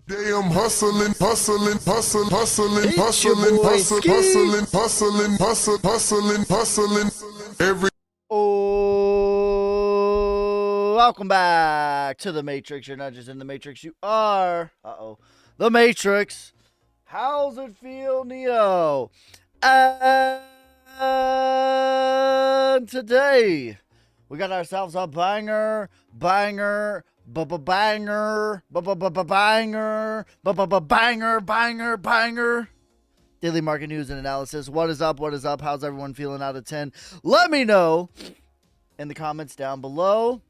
Day I'm hustling, hustling, hustling, hustling, It's your hustling, boy, hustling, Ski. hustling, hustling, hustling, hustling, every Oh, welcome back to the Matrix. You're not just in the Matrix, you are. The Matrix. How's it feel, Neo? And today, we got ourselves a banger, banger, banger, banger. Daily market news and analysis. What is up? What is up? How's everyone feeling out of 10? Let me know in the comments down below.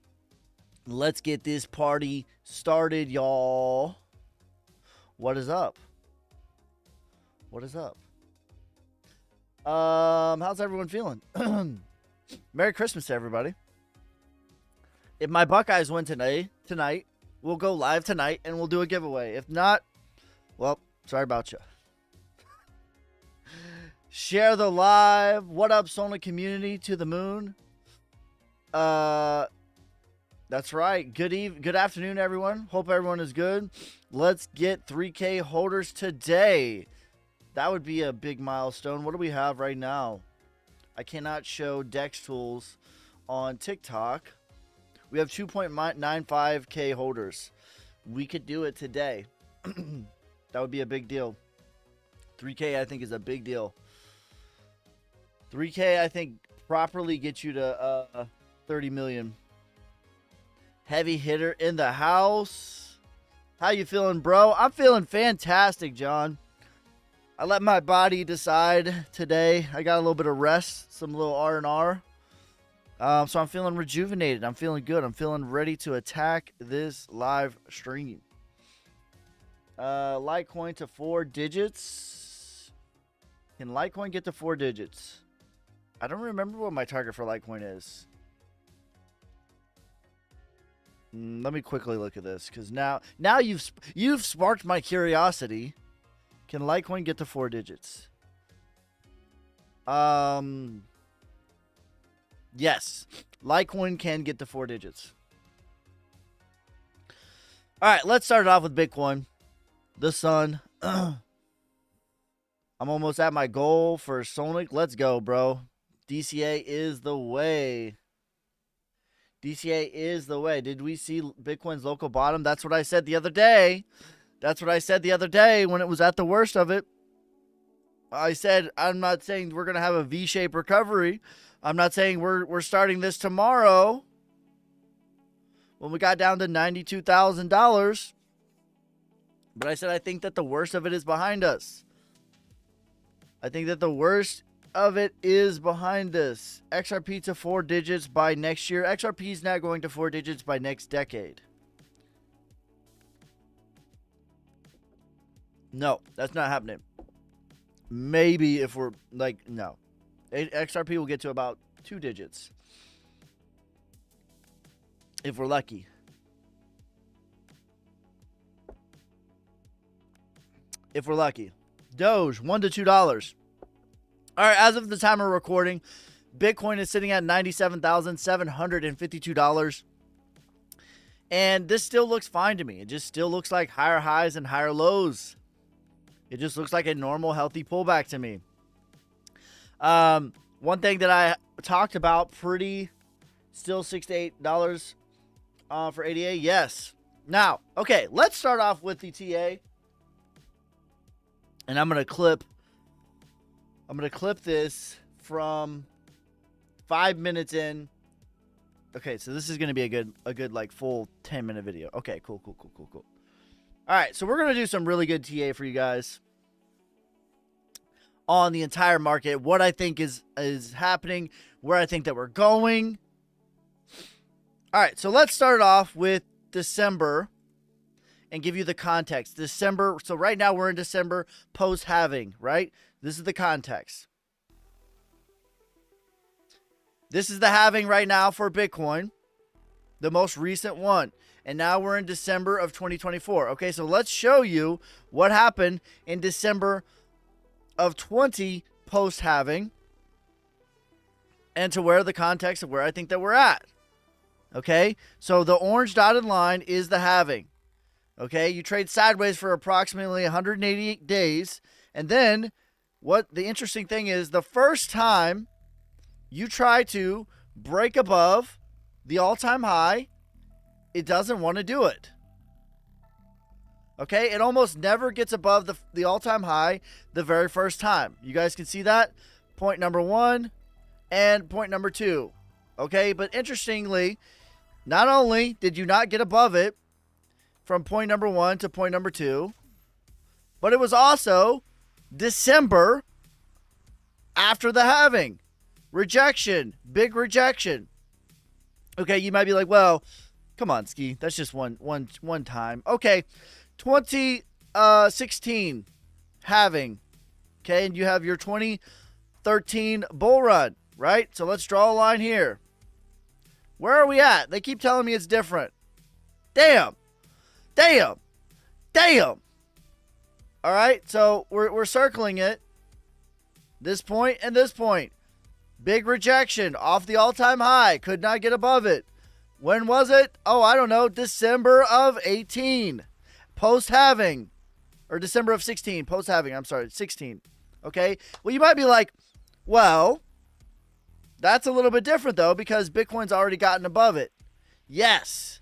Let's get this party started, y'all. What is up? What is up? How's everyone feeling? Merry Christmas to everybody. If my Buckeyes win tonight, we'll go live tonight and we'll do a giveaway. If not, well, sorry about you. Share the live. What up, Sonic community to the moon? That's right. Good afternoon, everyone. Hope everyone is good. Let's get 3K holders today. That would be a big milestone. What do we have right now? I cannot show Dex tools on TikTok. We have 2.95K holders. We could do it today. That would be a big deal. 3K, I think, is a big deal. 3K, I think, properly gets you to 30 million. Heavy hitter in the house. How you feeling, bro? I'm feeling fantastic, John. I let my body decide today. I got a little bit of rest, some little R&R. So I'm feeling rejuvenated. I'm feeling good. I'm feeling ready to attack this live stream. Litecoin to 4 digits. Can Litecoin get to 4 digits? I don't remember what my target for Litecoin is. Let me quickly look at this, because now you've sparked my curiosity. Can Litecoin get to 4 digits? Yes, Litecoin can get to 4 digits. All right, let's start it off with Bitcoin. The sun. I'm almost at my goal for Sonic. Let's go, bro. DCA is the way. DCA is the way. Did we see Bitcoin's local bottom? That's what I said the other day. That's what I said the other day when it was at the worst of it. I said, I'm not saying we're going to have a V-shaped recovery. I'm not saying we're starting this tomorrow. When we got down to $92,000. But I said I think that the worst of it is behind us. I think that the worst of it is behind us. XRP to 4 digits by next year. XRP is not going to 4 digits by next decade. No, that's not happening. Maybe if we're like, no. XRP will get to about 2 digits. If we're lucky. If we're lucky. Doge, $1 to $2. All right, as of the time of recording, Bitcoin is sitting at $97,752. And this still looks fine to me. It just still looks like higher highs and higher lows. It just looks like a normal, healthy pullback to me. One thing that I talked about, still $6 to $8 for ADA. Yes. Now, okay, let's start off with the TA. And I'm gonna clip this from 5 minutes in. Okay, so this is gonna be a good like full 10-minute video. Okay, cool. All right, so we're gonna do some really good TA for you guys on the entire market. What I think is happening, where I think that we're going. All right, so let's start off with December and give you the context. December, so right now we're in December post-halving, right? This is the context. This is the halving right now for Bitcoin, the most recent one. And now we're in December of 2024. Okay, so let's show you what happened in December of 20 post-halving and to where the context of where I think that we're at. Okay, so the orange dotted line is the halving. Okay, you trade sideways for approximately 188 days. And then what the interesting thing is, the first time you try to break above the all-time high, it doesn't want to do it. Okay, it almost never gets above the all-time high the very first time. You guys can see that? Point number 1 and point number 2. Okay, but interestingly, not only did you not get above it from point number 1 to point number 2, but it was also December after the halving. Rejection. Big rejection. Okay, you might be like, well, come on, Ski. That's just one time. Okay, 2016 halving. Okay, and you have your 2013 bull run, right? So let's draw a line here. Where are we at? They keep telling me it's different. Damn. All right, so we're circling it. This point and this point. Big rejection off the all-time high. Could not get above it. When was it? Oh, I don't know. December of 18. Post-halving. Or December of 16. Post-halving. I'm sorry. 16. Okay? Well, you might be like, well, that's a little bit different, though, because Bitcoin's already gotten above it. Yes.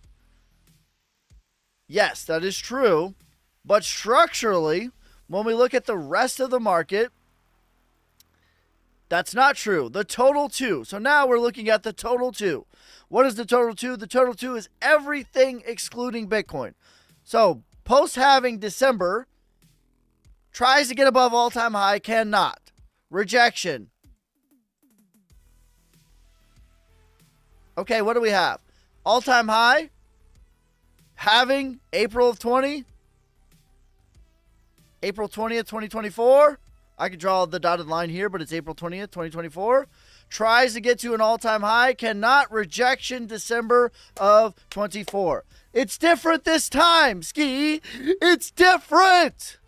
Yes, that is true. But structurally, when we look at the rest of the market, that's not true. The total 2. So now we're looking at the total 2. What is the total 2? The total 2 is everything excluding Bitcoin. So post-halving December, tries to get above all-time high, cannot. Rejection. Okay, what do we have? All-time high, halving April of 20, April 20th, 2024. I could draw the dotted line here, but it's April 20th, 2024. Tries to get to an all-time high, cannot. Rejection December of 24. It's different this time, Ski. It's different.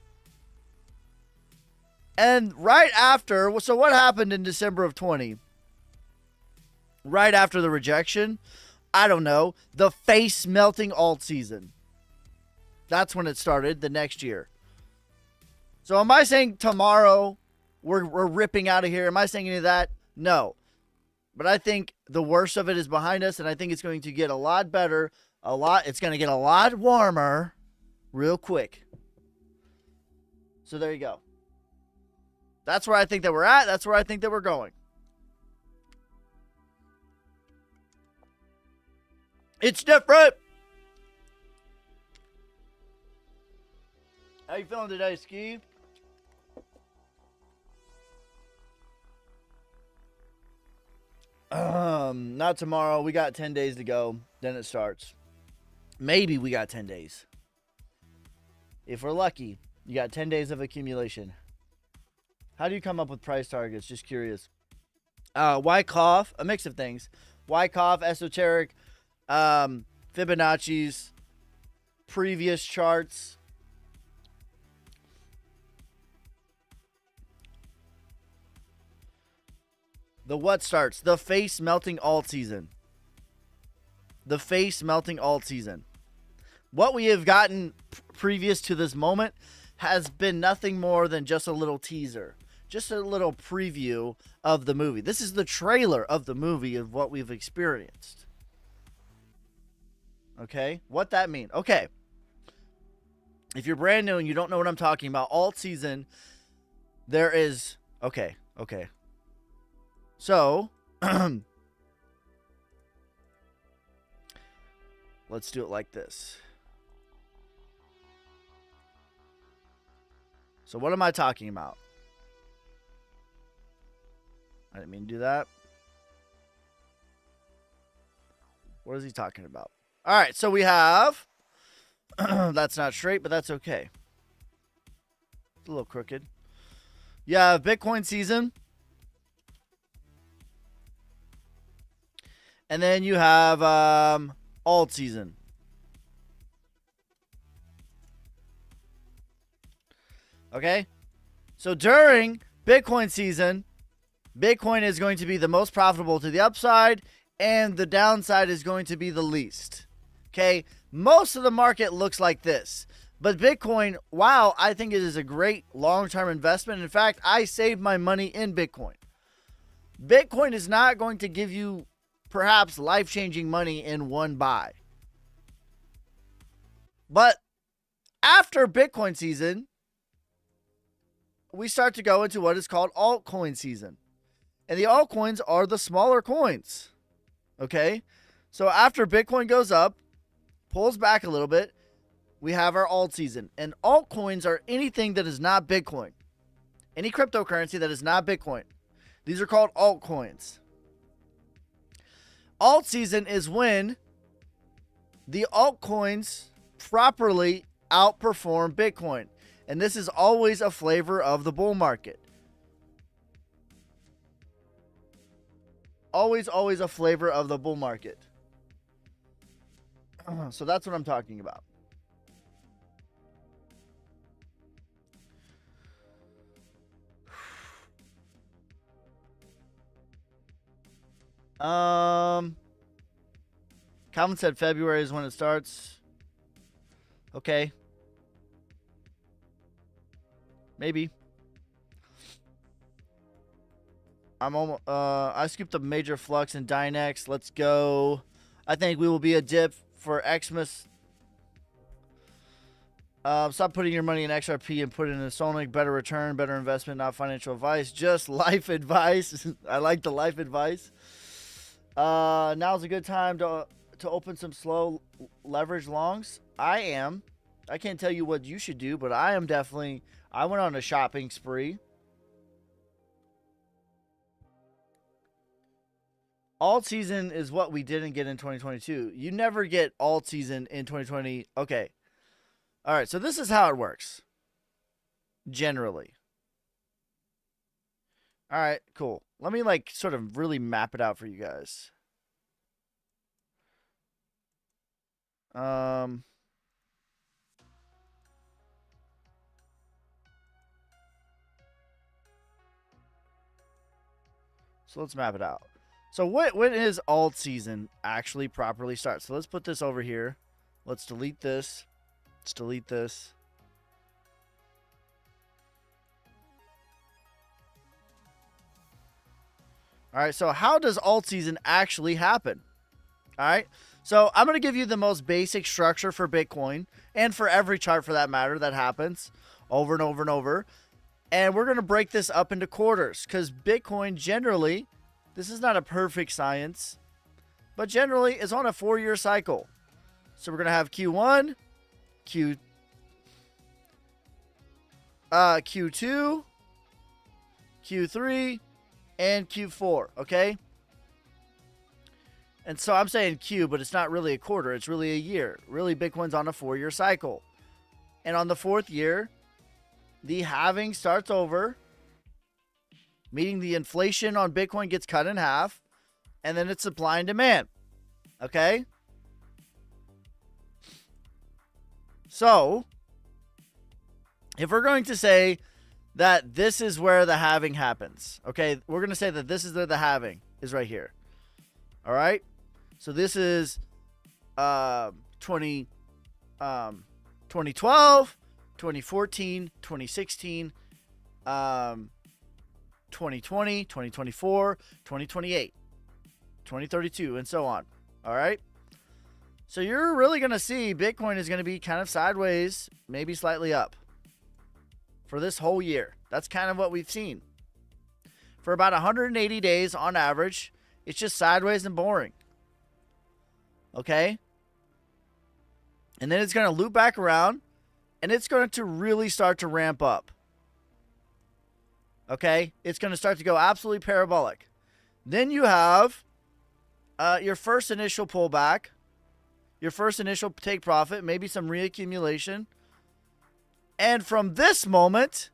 And right after, so what happened in December of 20? Right after the rejection, I don't know, the face melting alt season. That's when it started, the next year. So am I saying tomorrow we're ripping out of here? Am I saying any of that? No. But I think the worst of it is behind us, and I think it's going to get a lot better. It's going to get a lot warmer real quick. So there you go. That's where I think that we're at. That's where I think that we're going. It's different. How you feeling today, Ski? Not tomorrow. We got 10 days to go. Then it starts. Maybe we got 10 days. If we're lucky, you got 10 days of accumulation. How do you come up with price targets? Just curious. Wyckoff, a mix of things. Wyckoff, esoteric, Fibonacci's, previous charts. The what starts? The face melting alt season. The face melting alt season. What we have gotten previous to this moment has been nothing more than just a little teaser. Just a little preview of the movie. This is the trailer of the movie of what we've experienced. Okay? What that mean? Okay. If you're brand new and you don't know what I'm talking about, alt season, there is... Okay. So, let's do it like this. So what am I talking about? I didn't mean to do that. What is he talking about? All right, so we have... that's not straight, but that's okay. It's a little crooked. You have Bitcoin season. And then you have alt season. Okay? So during Bitcoin season, Bitcoin is going to be the most profitable to the upside, and the downside is going to be the least. Okay? Most of the market looks like this. But Bitcoin, wow, I think it is a great long-term investment. In fact, I saved my money in Bitcoin. Bitcoin is not going to give you perhaps life-changing money in one buy. But after Bitcoin season, we start to go into what is called altcoin season. And the altcoins are the smaller coins. Okay? So after Bitcoin goes up, pulls back a little bit, we have our alt season. And altcoins are anything that is not Bitcoin. Any cryptocurrency that is not Bitcoin. These are called altcoins. Alt season is when the altcoins properly outperform Bitcoin. And this is always a flavor of the bull market. Always a flavor of the bull market. So that's what I'm talking about. Calvin said February is when it starts. Okay. Maybe. I'm almost. I scooped a major flux in Dynex. Let's go. I think we will be a dip for Xmas. Stop putting your money in XRP and put it in a Sonic. Better return, better investment, not financial advice. Just life advice. I like the life advice. Now's a good time to open some slow leverage longs. I am. I can't tell you what you should do, but I am definitely. I went on a shopping spree. Alt season is what we didn't get in 2022. You never get alt season in 2020. Okay. All right. So this is how it works. Generally. All right. Cool. Let me like sort of really map it out for you guys. So let's map it out. So when is alt season actually properly start? So let's put this over here. Let's delete this. Let's delete this. All right, so how does alt season actually happen? All right, so I'm going to give you the most basic structure for Bitcoin and for every chart for that matter that happens over and over and over. And we're going to break this up into quarters because Bitcoin generally, this is not a perfect science, but generally is on a 4-year cycle. So we're going to have Q1, Q2, Q3, and Q4, okay? And so I'm saying Q, but it's not really a quarter. It's really a year. Really, Bitcoin's on a 4-year cycle. And on the 4th year, the halving starts over, meaning the inflation on Bitcoin gets cut in half, and then it's supply and demand. Okay? So, if we're going to say that this is where the halving happens, okay, we're going to say that this is where the halving is right here. All right? So this is 2012, 2014, 2016, 2020, 2024, 2028, 2032, and so on. All right? So you're really going to see Bitcoin is going to be kind of sideways, maybe slightly up for this whole year. That's kind of what we've seen. For about 180 days on average, it's just sideways and boring. Okay? And then it's going to loop back around, and it's going to really start to ramp up. Okay? It's going to start to go absolutely parabolic. Then you have your first initial pullback, your first initial take profit, maybe some reaccumulation. And from this moment,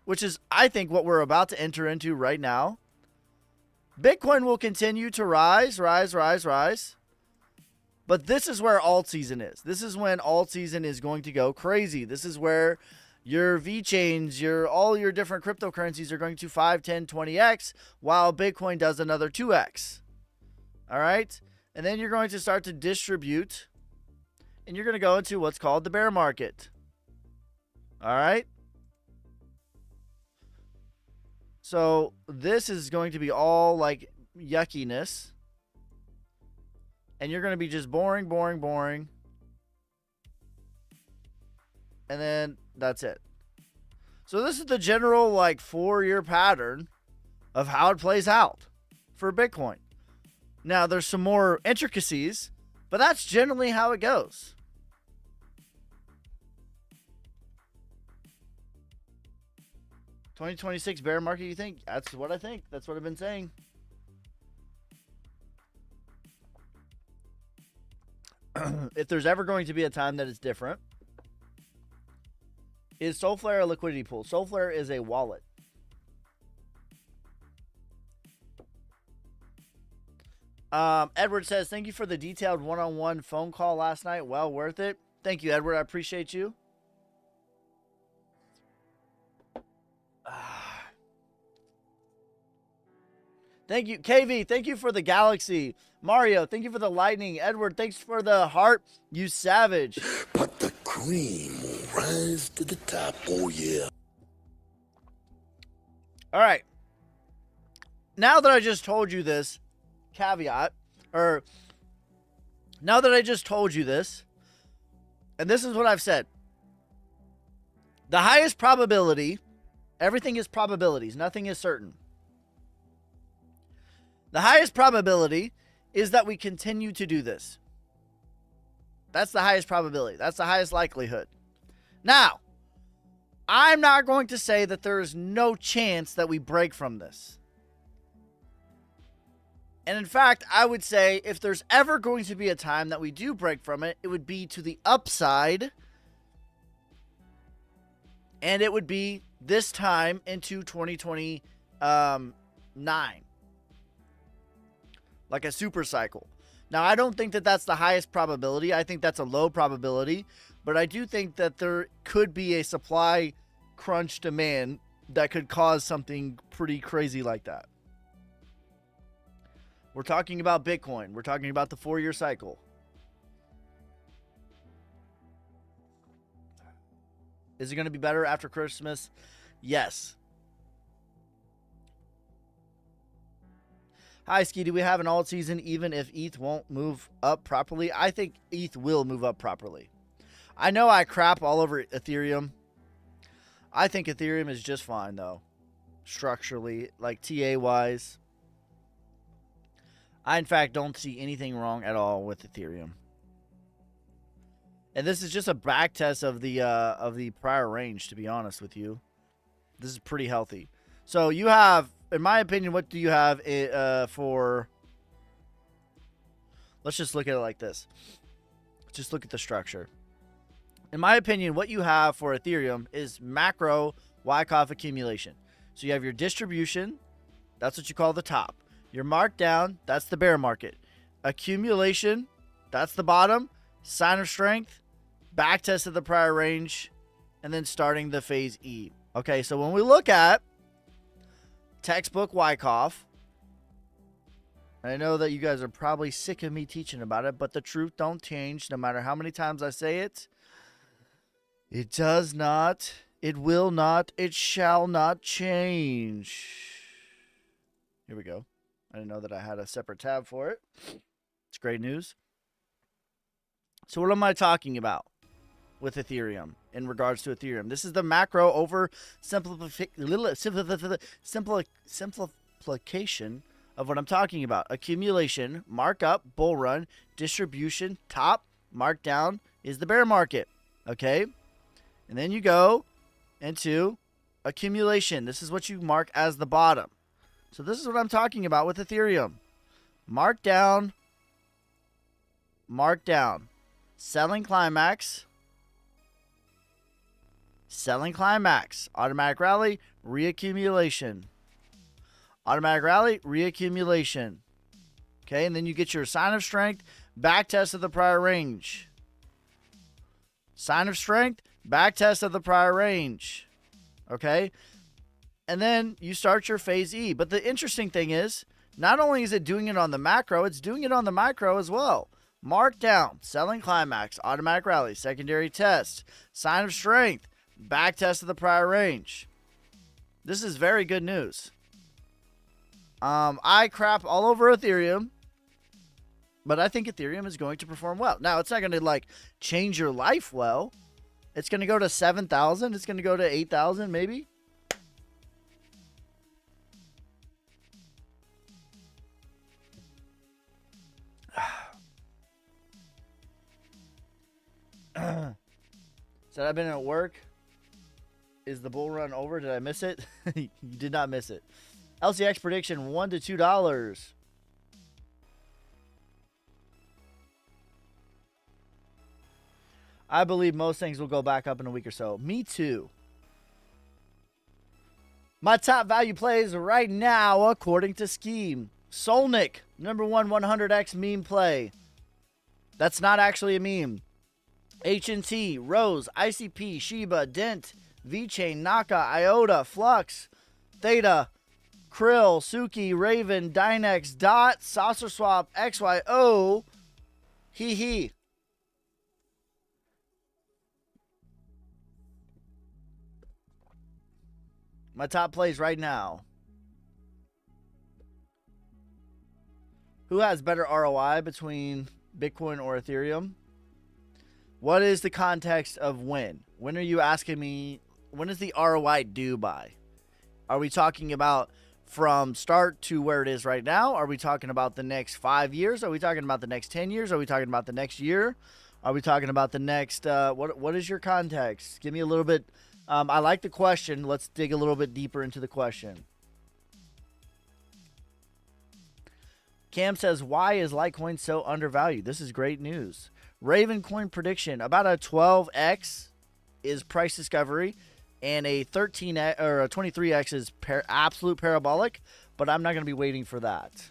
which is, I think, what we're about to enter into right now, Bitcoin will continue to rise. But this is where alt season is. This is when alt season is going to go crazy. This is where your VeChains, all your different cryptocurrencies are going to 5, 10, 20x, while Bitcoin does another 2x. All right? And then you're going to start to distribute and you're going to go into what's called the bear market. All right? So this is going to be all like yuckiness. And you're going to be just boring, boring, boring. And then that's it. So this is the general like 4-year pattern of how it plays out for Bitcoin. Now there's some more intricacies, but that's generally how it goes. $2026 bear market, you think? That's what I think. That's what I've been saying. If there's ever going to be a time that is different, is Solflare a liquidity pool? Solflare is a wallet. Edward says, thank you for the detailed one-on-one phone call last night. Well worth it. Thank you, Edward. I appreciate you. Thank you, KV. Thank you for the galaxy. Mario, thank you for the lightning. Edward, thanks for the heart. You savage. But the cream will rise to the top. Oh, yeah. All right. Now that I just told you this caveat, or now that I just told you this, and this is what I've said. The highest probability, everything is probabilities. Nothing is certain. The highest probability is that we continue to do this. That's the highest probability. That's the highest likelihood. Now, I'm not going to say that there is no chance that we break from this. And in fact, I would say if there's ever going to be a time that we do break from it, it would be to the upside. And it would be this time into 2029. Like a super cycle. Now, I don't think that that's the highest probability. I think that's a low probability. But I do think that there could be a supply crunch demand that could cause something pretty crazy like that. We're talking about Bitcoin. We're talking about the 4-year cycle. Is it going to be better after Christmas? Yes. Hi, Ski. Do we have an alt season even if ETH won't move up properly? I think ETH will move up properly. I know I crap all over Ethereum. I think Ethereum is just fine, though. Structurally, like TA-wise. I, in fact, don't see anything wrong at all with Ethereum. And this is just a back test of the prior range, to be honest with you. This is pretty healthy. So you have, in my opinion, what do you have for... Let's just look at it like this. Just look at the structure. In my opinion, what you have for Ethereum is macro Wyckoff accumulation. So you have your distribution. That's what you call the top. Your markdown, that's the bear market. Accumulation, that's the bottom. Sign of strength, back test of the prior range, and then starting the phase E. Okay, so when we look at textbook Wyckoff, I know that you guys are probably sick of me teaching about it, but the truth don't change no matter how many times I say it. It does not, it will not, it shall not change. Here we go. I didn't know that I had a separate tab for it. It's great news. So what am I talking about with Ethereum in regards to Ethereum? This is the macro over simplification of what I'm talking about. Accumulation, markup, bull run, distribution, top, markdown is the bear market. Okay? And then you go into accumulation. This is what you mark as the bottom. So this is what I'm talking about with Ethereum. Markdown, markdown. Selling climax. Selling climax. Automatic rally, reaccumulation. Automatic rally, reaccumulation. Okay, and then you get your sign of strength, back test of the prior range. Sign of strength, back test of the prior range. Okay? And then you start your phase E. But the interesting thing is, not only is it doing it on the macro, it's doing it on the micro as well. Markdown, selling climax, automatic rally, secondary test, sign of strength, back test of the prior range. This is very good news. I crap all over Ethereum, but I think Ethereum is going to perform well. Now, it's not going to like change your life well. It's going to go to 7,000. It's going to go to 8,000 maybe. Said I've been at work. Is the bull run over? Did I miss it? You did not miss it. LCX prediction $1 to $2. I believe most things will go back up in a week or so. Me too. My top value plays right now, according to Scheme. Solnick, number one 100x meme play. That's not actually a meme. H&T, Rose, ICP, Shiba, Dent, VeChain, Naka, IOTA, Flux, Theta, Krill, Suki, Raven, Dynex, Dot, Saucer Swap, XYO, Hee. My top plays right now. Who has better ROI between Bitcoin or Ethereum? What is the context of when? When are you asking me, when is the ROI due by? Are we talking about from start to where it is right now? Are we talking about the next 5 years? Are we talking about the next 10 years? Are we talking about the next year? Are we talking about the next, what is your context? Give me a little bit. I like the question. Let's dig a little bit deeper into the question. Cam says, why is Litecoin so undervalued? This is great news. Ravencoin prediction, about a 12x is price discovery, and a 13x or a 23x is absolute parabolic, but I'm not going to be waiting for that.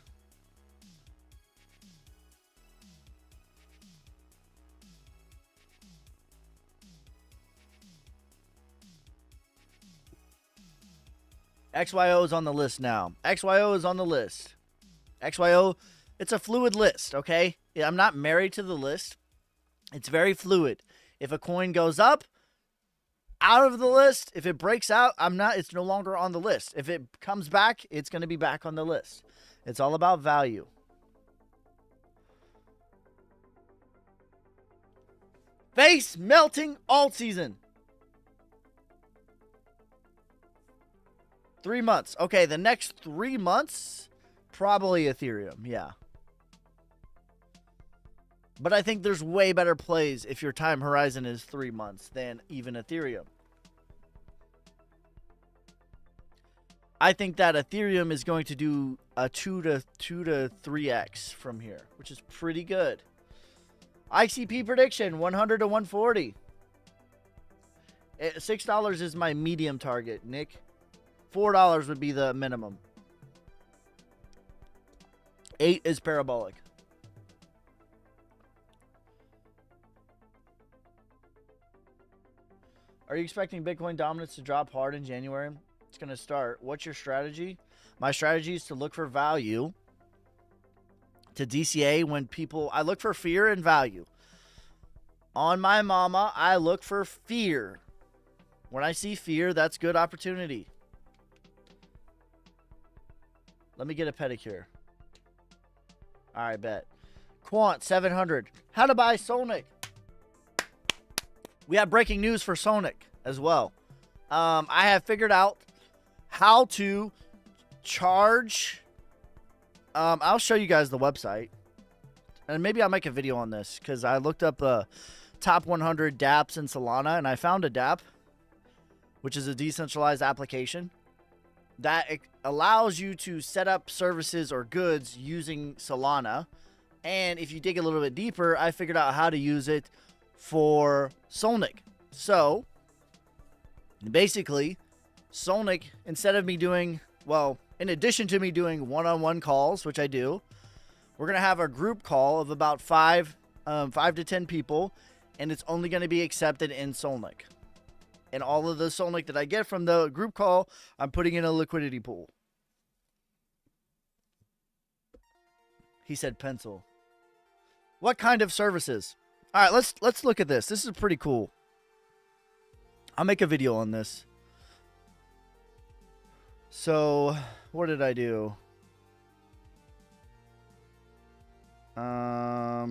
XYO is on the list now. XYO is on the list. XYO, it's a fluid list, okay? I'm not married to the list. It's very fluid. If a coin goes up, out of the list. If it breaks out, it's no longer on the list. If it comes back, it's going to be back on the list. It's all about value. Face melting alt season. 3 months. Okay, the next 3 months, probably Ethereum, yeah. But I think there's way better plays if your time horizon is 3 months than even Ethereum. I think that Ethereum is going to do a 2 to 3x from here, which is pretty good. ICP prediction, 100 to 140. $6 is my medium target, Nick. $4 would be the minimum. 8 is parabolic. Are you expecting Bitcoin dominance to drop hard in January? It's going to start. What's your strategy? My strategy is to look for value, to DCA when people... I look for fear and value. On my mama, I look for fear. When I see fear, that's good opportunity. Let me get a pedicure. All right, bet. Quant 700. How to buy Solnick. We have breaking news for Solnick as well. I have figured out how to charge. I'll show you guys the website. And maybe I'll make a video on this because I looked up the top 100 dApps in Solana and I found a dApp, which is a decentralized application that allows you to set up services or goods using Solana. And if you dig a little bit deeper, I figured out how to use it for Solnick. So basically, Solnick, instead of me doing, well, in addition to me doing one-on-one calls, which I do, we're going to have a group call of about 5 to 10 people, and it's only going to be accepted in Solnick. And all of the Solnick that I get from the group call, I'm putting in a liquidity pool. He said pencil. What kind of services? All right, let's look at this. This is pretty cool. I'll make a video on this. So, what did I do? I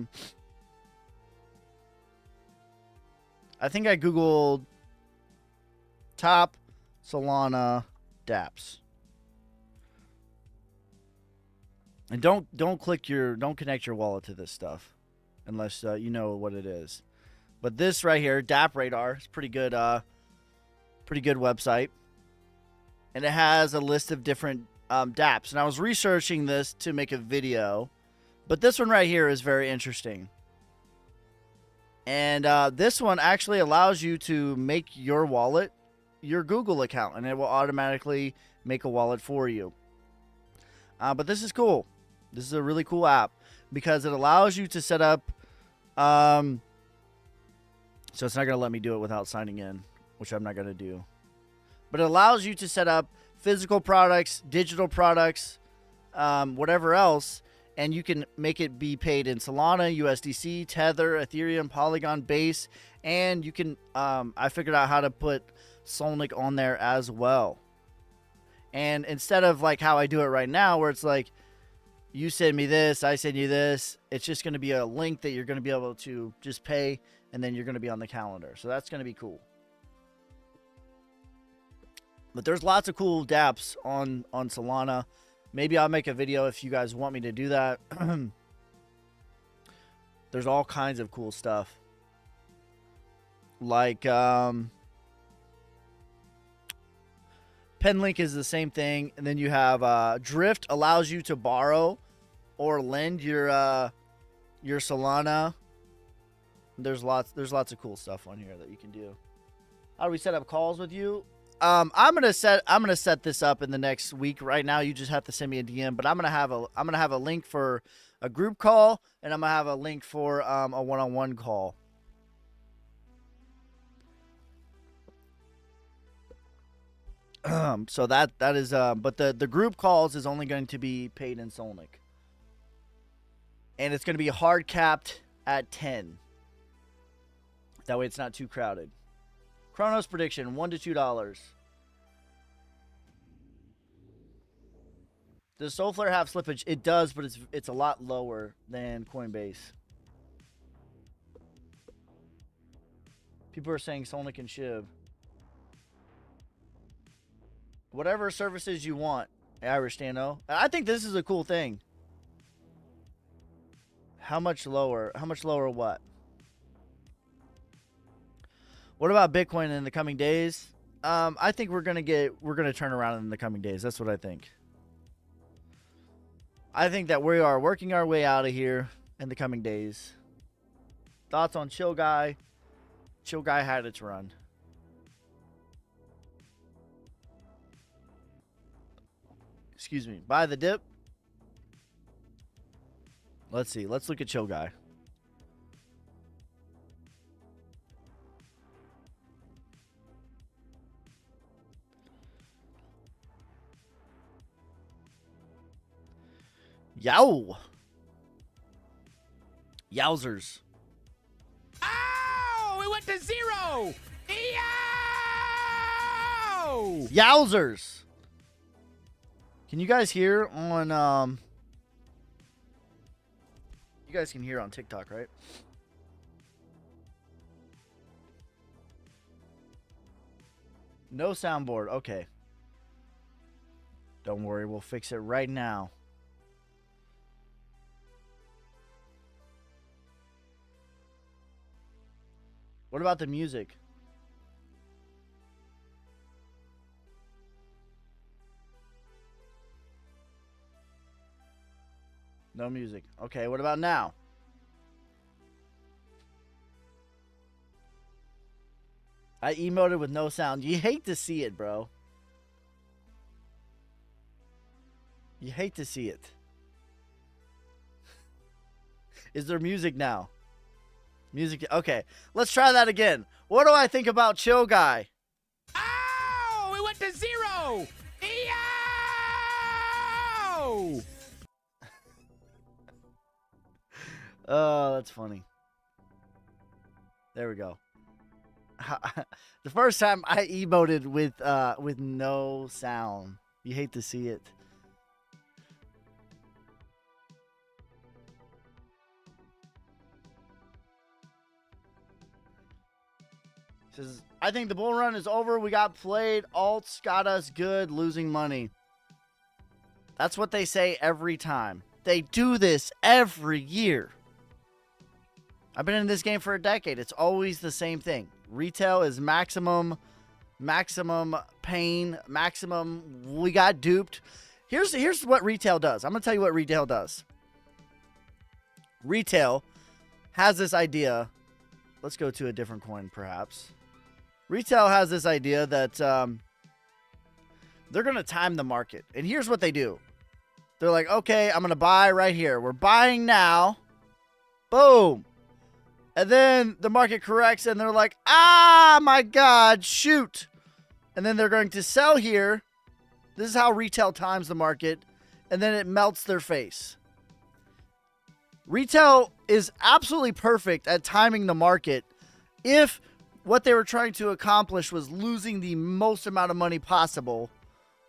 think I Googled top Solana dApps. And don't connect your wallet to this stuff unless you know what it is. But this right here, dApp Radar, is pretty good website. And it has a list of different dApps. And I was researching this to make a video, but this one right here is very interesting. And this one actually allows you to make your wallet your Google account, and it will automatically make a wallet for you. But this is cool. This is a really cool app because it allows you to set up. So it's not going to let me do it without signing in, which I'm not going to do. But it allows you to set up physical products, digital products, whatever else, and you can make it be paid in Solana, USDC, Tether, Ethereum, Polygon, Base, and you can. I figured out how to put Solnic on there as well. And instead of like how I do it right now, where it's like you send me this, I send you this, it's just going to be a link that you're going to be able to just pay, and then you're going to be on the calendar. So that's going to be cool. But there's lots of cool dApps on Solana. Maybe I'll make a video if you guys want me to do that. There's all kinds of cool stuff. Like Penlink is the same thing, and then you have Drift allows you to borrow or lend your Solana. There's lots of cool stuff on here that you can do. How do we set up calls with you? I'm gonna set this up in the next week. Right now, you just have to send me a DM, but I'm gonna have a link for a group call, and I'm gonna have a link for a one-on-one call. So that is but the group calls is only going to be paid in Solnic, and it's going to be hard capped at 10. That way it's not too crowded. Chronos prediction, $1 to $2. Does Solflare have slippage? It does, but it's a lot lower than Coinbase. People are saying Solnic and Shiv. Whatever services you want, Irish Stano. I think this is a cool thing. How much lower? How much lower what? What about Bitcoin in the coming days? I think we're gonna turn around in the coming days. That's what I think. I think that we are working our way out of here in the coming days. Thoughts on Chill Guy? Chill Guy had its run. Excuse me. Buy the dip. Let's see. Let's look at Chill Guy. Yow. Yowzers. Oh, it went to 0. Yow! Yowzers. Can you guys hear on you guys can hear on TikTok, right? No soundboard. Okay. Don't worry, we'll fix it right now. What about the music? No music. Okay, what about now? I emoted with no sound. You hate to see it, bro. You hate to see it. Is there music now? Music. Okay, let's try that again. What do I think about Chill Guy? Oh, it went to 0. Yow! Oh, that's funny. There we go. The first time I emoted with no sound. You hate to see it. Says, I think the bull run is over. We got played. Alts got us good, losing money. That's what they say every time. They do this every year. I've been in this game for a decade. It's always the same thing. Retail is maximum pain, maximum. We got duped. Here's what retail does. I'm going to tell you what retail does. Retail has this idea. Let's go to a different coin, perhaps. Retail has this idea that they're going to time the market. And here's what they do. They're like, okay, I'm going to buy right here. We're buying now. Boom. And then the market corrects and they're like, ah, my God, shoot. And then they're going to sell here. This is how retail times the market. And then it melts their face. Retail is absolutely perfect at timing the market if what they were trying to accomplish was losing the most amount of money possible.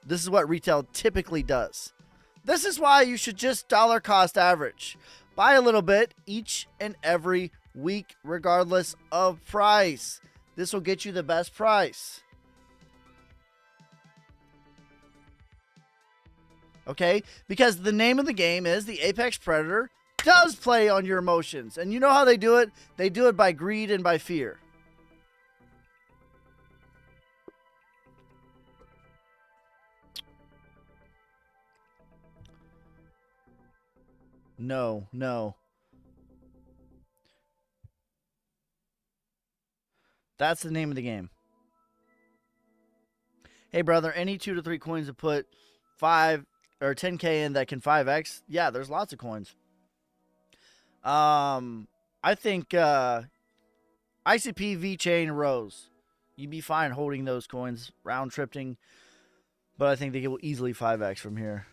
This is what retail typically does. This is why you should just dollar cost average. Buy a little bit each and every week, regardless of price. This will get you the best price. Okay? Because the name of the game is the apex predator does play on your emotions. And you know how they do it? They do it by greed and by fear. No. That's the name of the game. Hey, brother, any 2 to 3 coins to put 5 or 10K in that can 5X? Yeah, there's lots of coins. I think ICP, VeChain, Rose. You'd be fine holding those coins, round tripping, but I think they will easily 5X from here.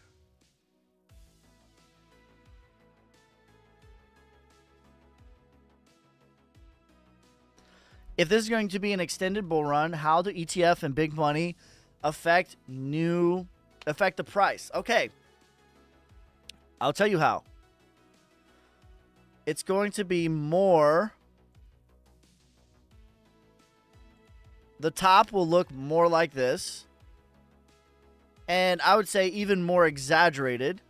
If this is going to be an extended bull run, how do ETF and big money affect the price? Okay. I'll tell you how. It's going to be more. The top will look more like this. And I would say even more exaggerated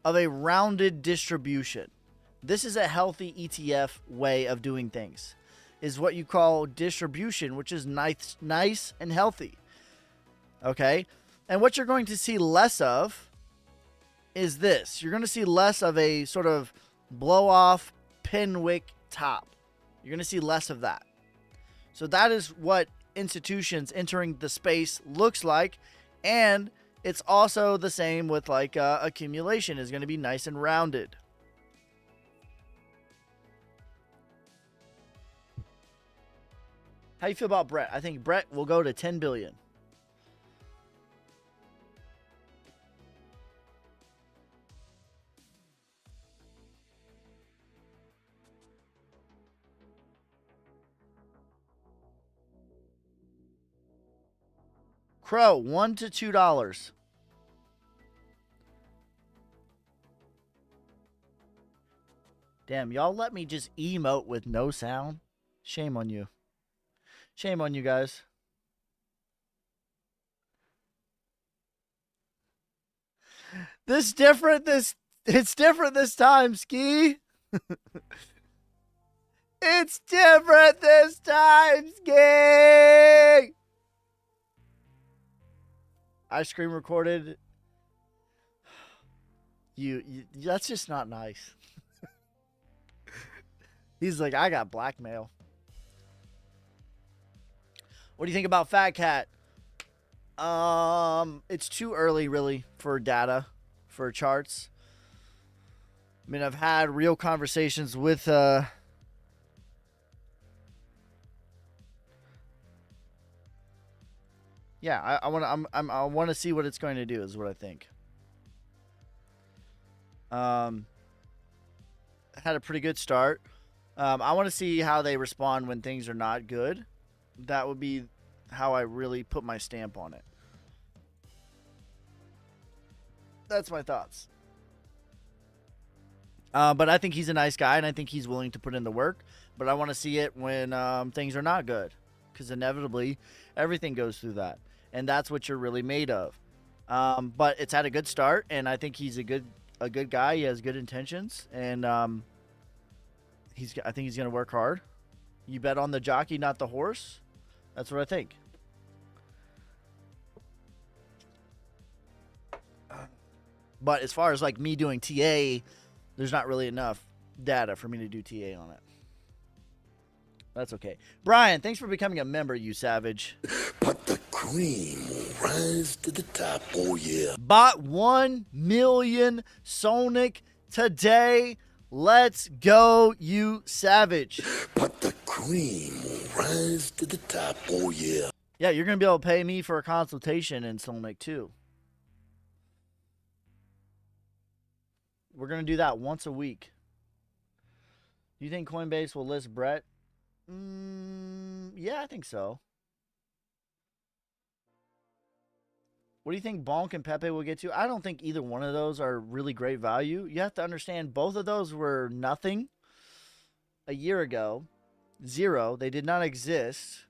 of a rounded distribution. This is a healthy ETF way of doing things. Is what you call distribution, which is nice and healthy. Okay? And what you're going to see less of is this. You're going to see less of a sort of blow-off pinwick top. You're going to see less of that. So that is what institutions entering the space looks like. And it's also the same with like accumulation is going to be nice and rounded. How you feel about Brett? I think Brett will go to 10 billion. Crow, $1 to $2. Damn, y'all let me just emote with no sound? Shame on you. Shame on you guys. It's different this time, Ski. It's different this time, Ski. I screen recorded. You that's just not nice. He's like, I got blackmail. What do you think about Fat Cat? It's too early, really, for data, for charts. I mean, I've had real conversations with yeah, I want to see what it's going to do. Is what I think. had a pretty good start. I want to see how they respond when things are not good. That would be how I really put my stamp on it. That's my thoughts. But I think he's a nice guy, and I think he's willing to put in the work. But I want to see it when things are not good, because inevitably everything goes through that, and that's what you're really made of. But it's had a good start, and I think he's a good guy. He has good intentions, and I think he's gonna work hard. You bet on the jockey, not the horse. That's what I think. But as far as like me doing TA, there's not really enough data for me to do TA on it. That's okay. Brian, thanks for becoming a member, you savage. But the cream will rise to the top, oh yeah. Bought 1 million Sonic today. Let's go, you savage. But the cream will rise to the top, oh yeah. Yeah, you're going to be able to pay me for a consultation in Sonic too. We're going to do that once a week. Do you think Coinbase will list Brett? Yeah, I think so. What do you think Bonk and Pepe will get to? I don't think either one of those are really great value. You have to understand both of those were nothing a year ago. Zero. They did not exist.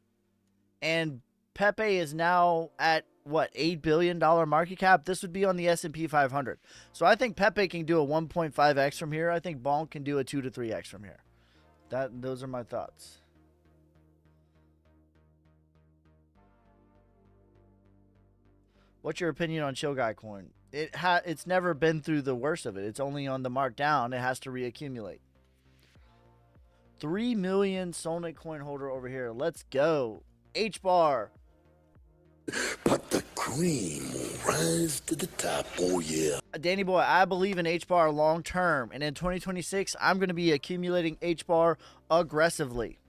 And Pepe is now at, what, $8 billion market cap? This would be on the S&P 500. So I think Pepe can do a 1.5x from here. I think Bonk can do a 2 to 3x from here. Those are my thoughts. What's your opinion on Chill Guy coin? It's never been through the worst of it. It's only on the markdown. It has to reaccumulate. 3 million Sonic coin holder over here. Let's go. H-bar. But the cream will rise to the top, oh yeah. Danny boy, I believe in H-bar long term. And in 2026, I'm going to be accumulating H-bar aggressively.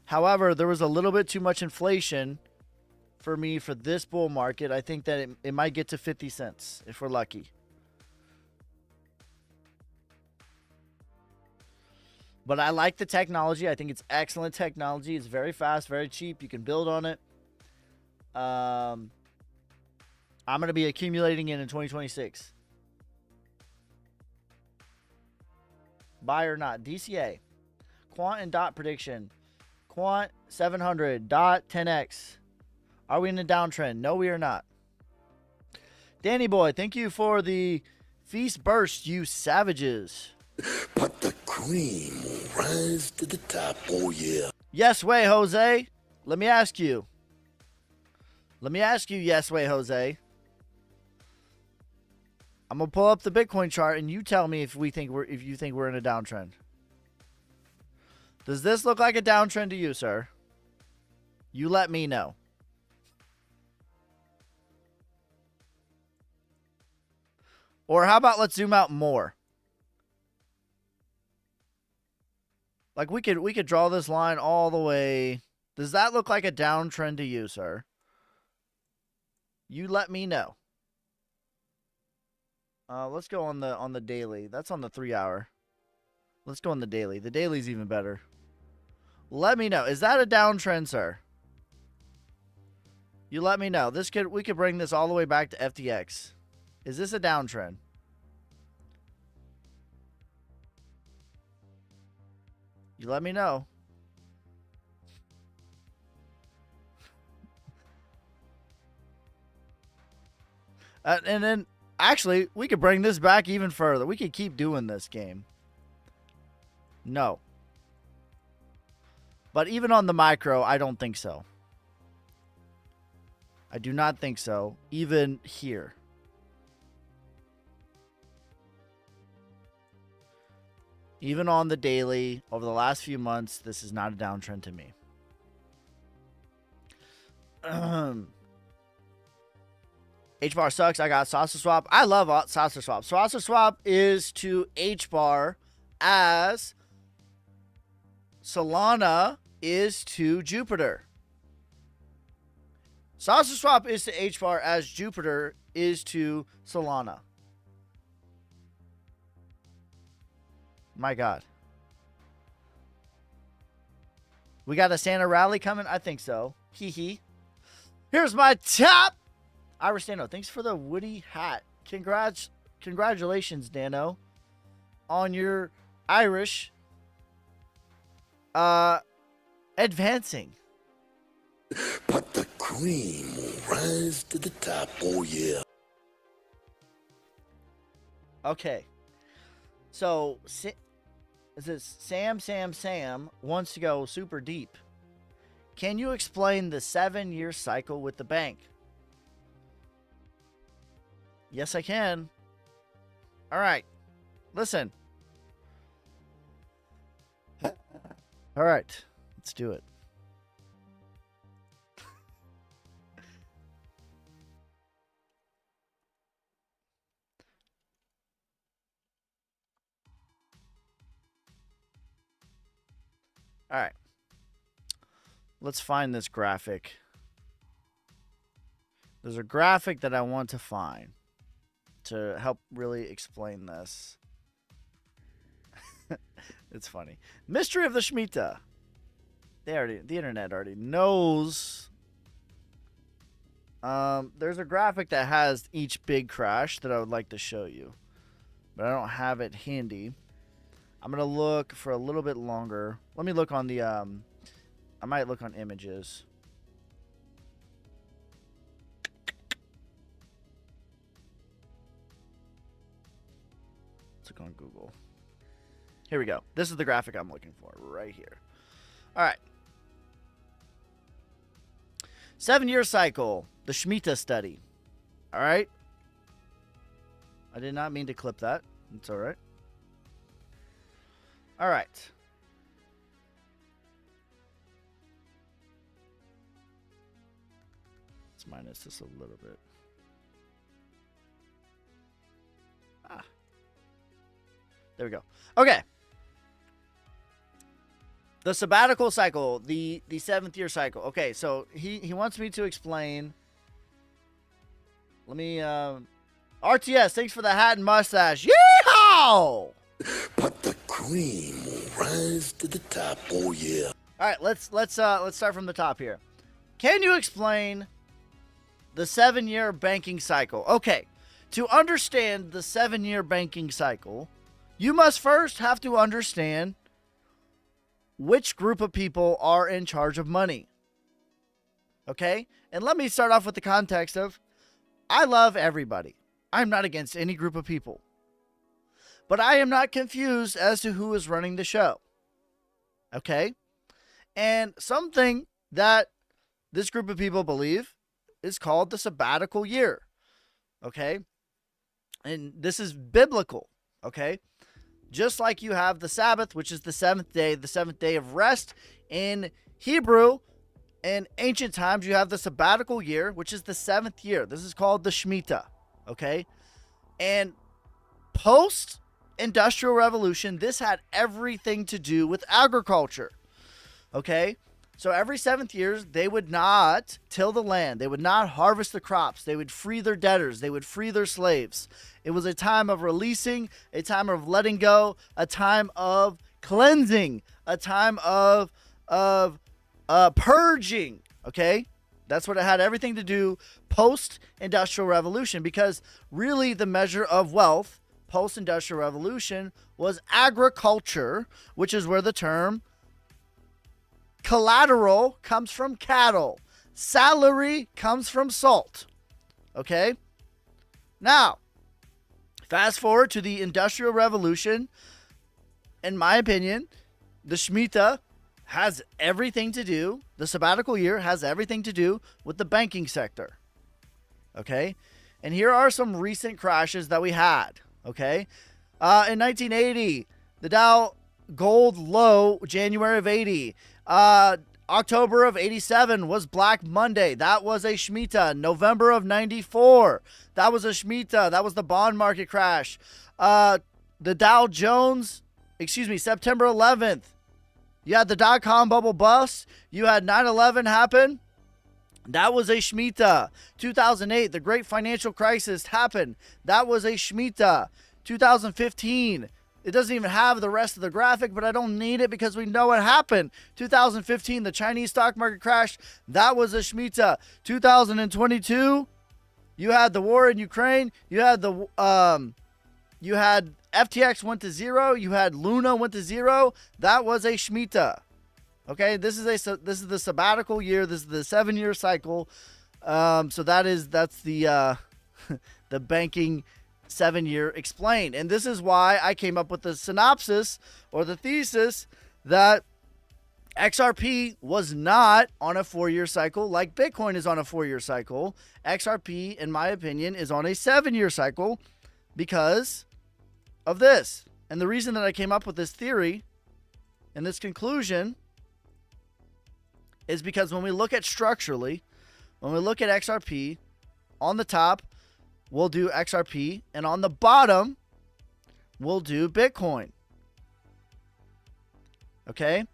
However, there was a little bit too much inflation for me for this bull market. I think that it might get to 50 cents if we're lucky. But I like the technology. I think it's excellent technology. It's very fast, very cheap. You can build on it. I'm going to be accumulating it in 2026. Buy or not. DCA. Quant and dot prediction. Quant 700. Dot 10x. Are we in a downtrend? No, we are not. Danny boy, thank you for the feast burst, you savages. But the cream will rise to the top, oh yeah. Yes way, Jose. Let me ask you, yes way, Jose. I'm gonna pull up the Bitcoin chart and you tell me if you think we're in a downtrend. Does this look like a downtrend to you, sir? You let me know. Or how about let's zoom out more? Like we could draw this line all the way. Does that look like a downtrend to you, sir? You let me know. Let's go on the daily. That's on the 3 hour. Let's go on the daily. The daily's even better. Let me know. Is that a downtrend, sir? You let me know. We could bring this all the way back to FTX. Is this a downtrend? You let me know. And then, actually, we could bring this back even further. We could keep doing this game. No. But even on the micro, I don't think so. I do not think so. Even here. Even on the daily, over the last few months, this is not a downtrend to me. H-bar sucks. I got Saucer Swap. I love Saucer Swap. Saucer Swap is to H-bar as Solana is to Jupiter. Saucer Swap is to H-bar as Jupiter is to Solana. My God. We got a Santa rally coming? I think so. Hee hee. Here's my top. Irish Dano, thanks for the Woody hat. Congratulations, Dano, on your Irish advancing. But the cream will rise to the top. Oh, yeah. Okay. So, is this Sam wants to go super deep. Can you explain the 7-year cycle with the bank? Yes, I can. All right. Listen. All right. Let's do it. All right. Let's find this graphic. There's a graphic that I want to find to help really explain this. It's funny. Mystery of the Shemitah. The internet already knows. There's a graphic that has each big crash that I would like to show you, but I don't have it handy. I'm gonna look for a little bit longer. Let me look on the I might look on images. Let's look on Google. Here we go. This is the graphic I'm looking for right here. All right. 7-year cycle, the Shemitah study. All right. I did not mean to clip that. It's all right. All right. Let's minus this a little bit. There we go. Okay. The sabbatical cycle, the 7th year cycle. Okay, so he wants me to explain. Let me RTS, thanks for the hat and mustache. Yeehaw! But the cream will rise to the top. Oh, yeah. All right, let's start from the top here. Can you explain the 7-year banking cycle? Okay, to understand the 7-year banking cycle, you must first have to understand which group of people are in charge of money. Okay? And let me start off with the context of, I love everybody. I'm not against any group of people. But I am not confused as to who is running the show. Okay? And something that this group of people believe is called the sabbatical year. Okay? And this is biblical. Okay? Just like you have the Sabbath, which is the 7th day of rest. In Hebrew, in ancient times, you have the sabbatical year, which is the 7th year. This is called the Shemitah. Okay? And post-industrial revolution, this had everything to do with agriculture. Okay? So every 7th year, they would not till the land. They would not harvest the crops. They would free their debtors. They would free their slaves. It was a time of releasing, a time of letting go, a time of cleansing, a time of purging. Okay? That's what it had everything to do post-industrial revolution, because really the measure of wealth post-industrial revolution was agriculture, which is where the term collateral comes from cattle. Salary comes from salt. Okay? Now, fast forward to the Industrial Revolution. In my opinion, the Shemitah has everything to do, the sabbatical year has everything to do with the banking sector. Okay? And here are some recent crashes that we had. Okay? In 1980, the Dow gold low, January of 80. October of 87 was Black Monday. That was a Shemitah. November of 94. That was a Shemitah. That was the bond market crash. The Dow Jones, September 11th. You had the dot-com bubble bust. You had 9/11 happen. That was a Shemitah. 2008, the great financial crisis happened. That was a Shemitah. 2015, It doesn't even have the rest of the graphic, but I don't need it because we know what happened. 2015, the Chinese stock market crashed. That was a Shemitah. 2022, you had the war in Ukraine. You had FTX went to zero. You had Luna went to zero. That was a Shemitah. Okay, this is the sabbatical year. This is the 7-year cycle. So that's the the banking 7-year explained. And this is why I came up with the synopsis or the thesis that XRP was not on a 4-year cycle like Bitcoin is on a 4-year cycle. XRP, in my opinion, is on a 7-year cycle because of this. And the reason that I came up with this theory and this conclusion is because when we look at structurally, when we look at XRP, on the top, we'll do XRP, and on the bottom, we'll do Bitcoin. Okay?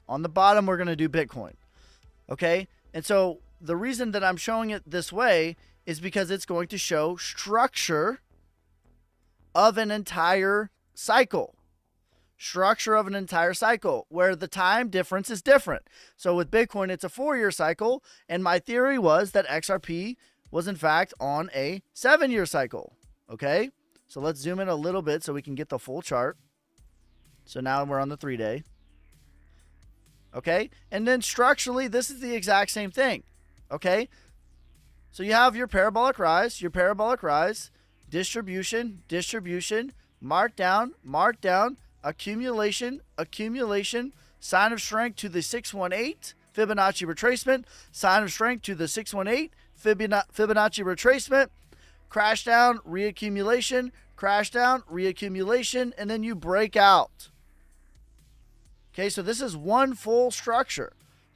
On the bottom, we're going to do Bitcoin. Okay? And so the reason that I'm showing it this way is because it's going to show structure of an entire cycle. Structure of an entire cycle where the time difference is different. So with Bitcoin, it's a 4-year cycle. And my theory was that XRP was in fact on a 7-year cycle. Okay. So let's zoom in a little bit so we can get the full chart. So now we're on the 3-day. Okay. And then structurally, this is the exact same thing. Okay. So you have your parabolic rise, distribution, markdown, accumulation, sign of strength to the 618, Fibonacci retracement, sign of strength to the 618, Fibonacci retracement, crash down, reaccumulation, and then you break out. Okay, so this is one full structure.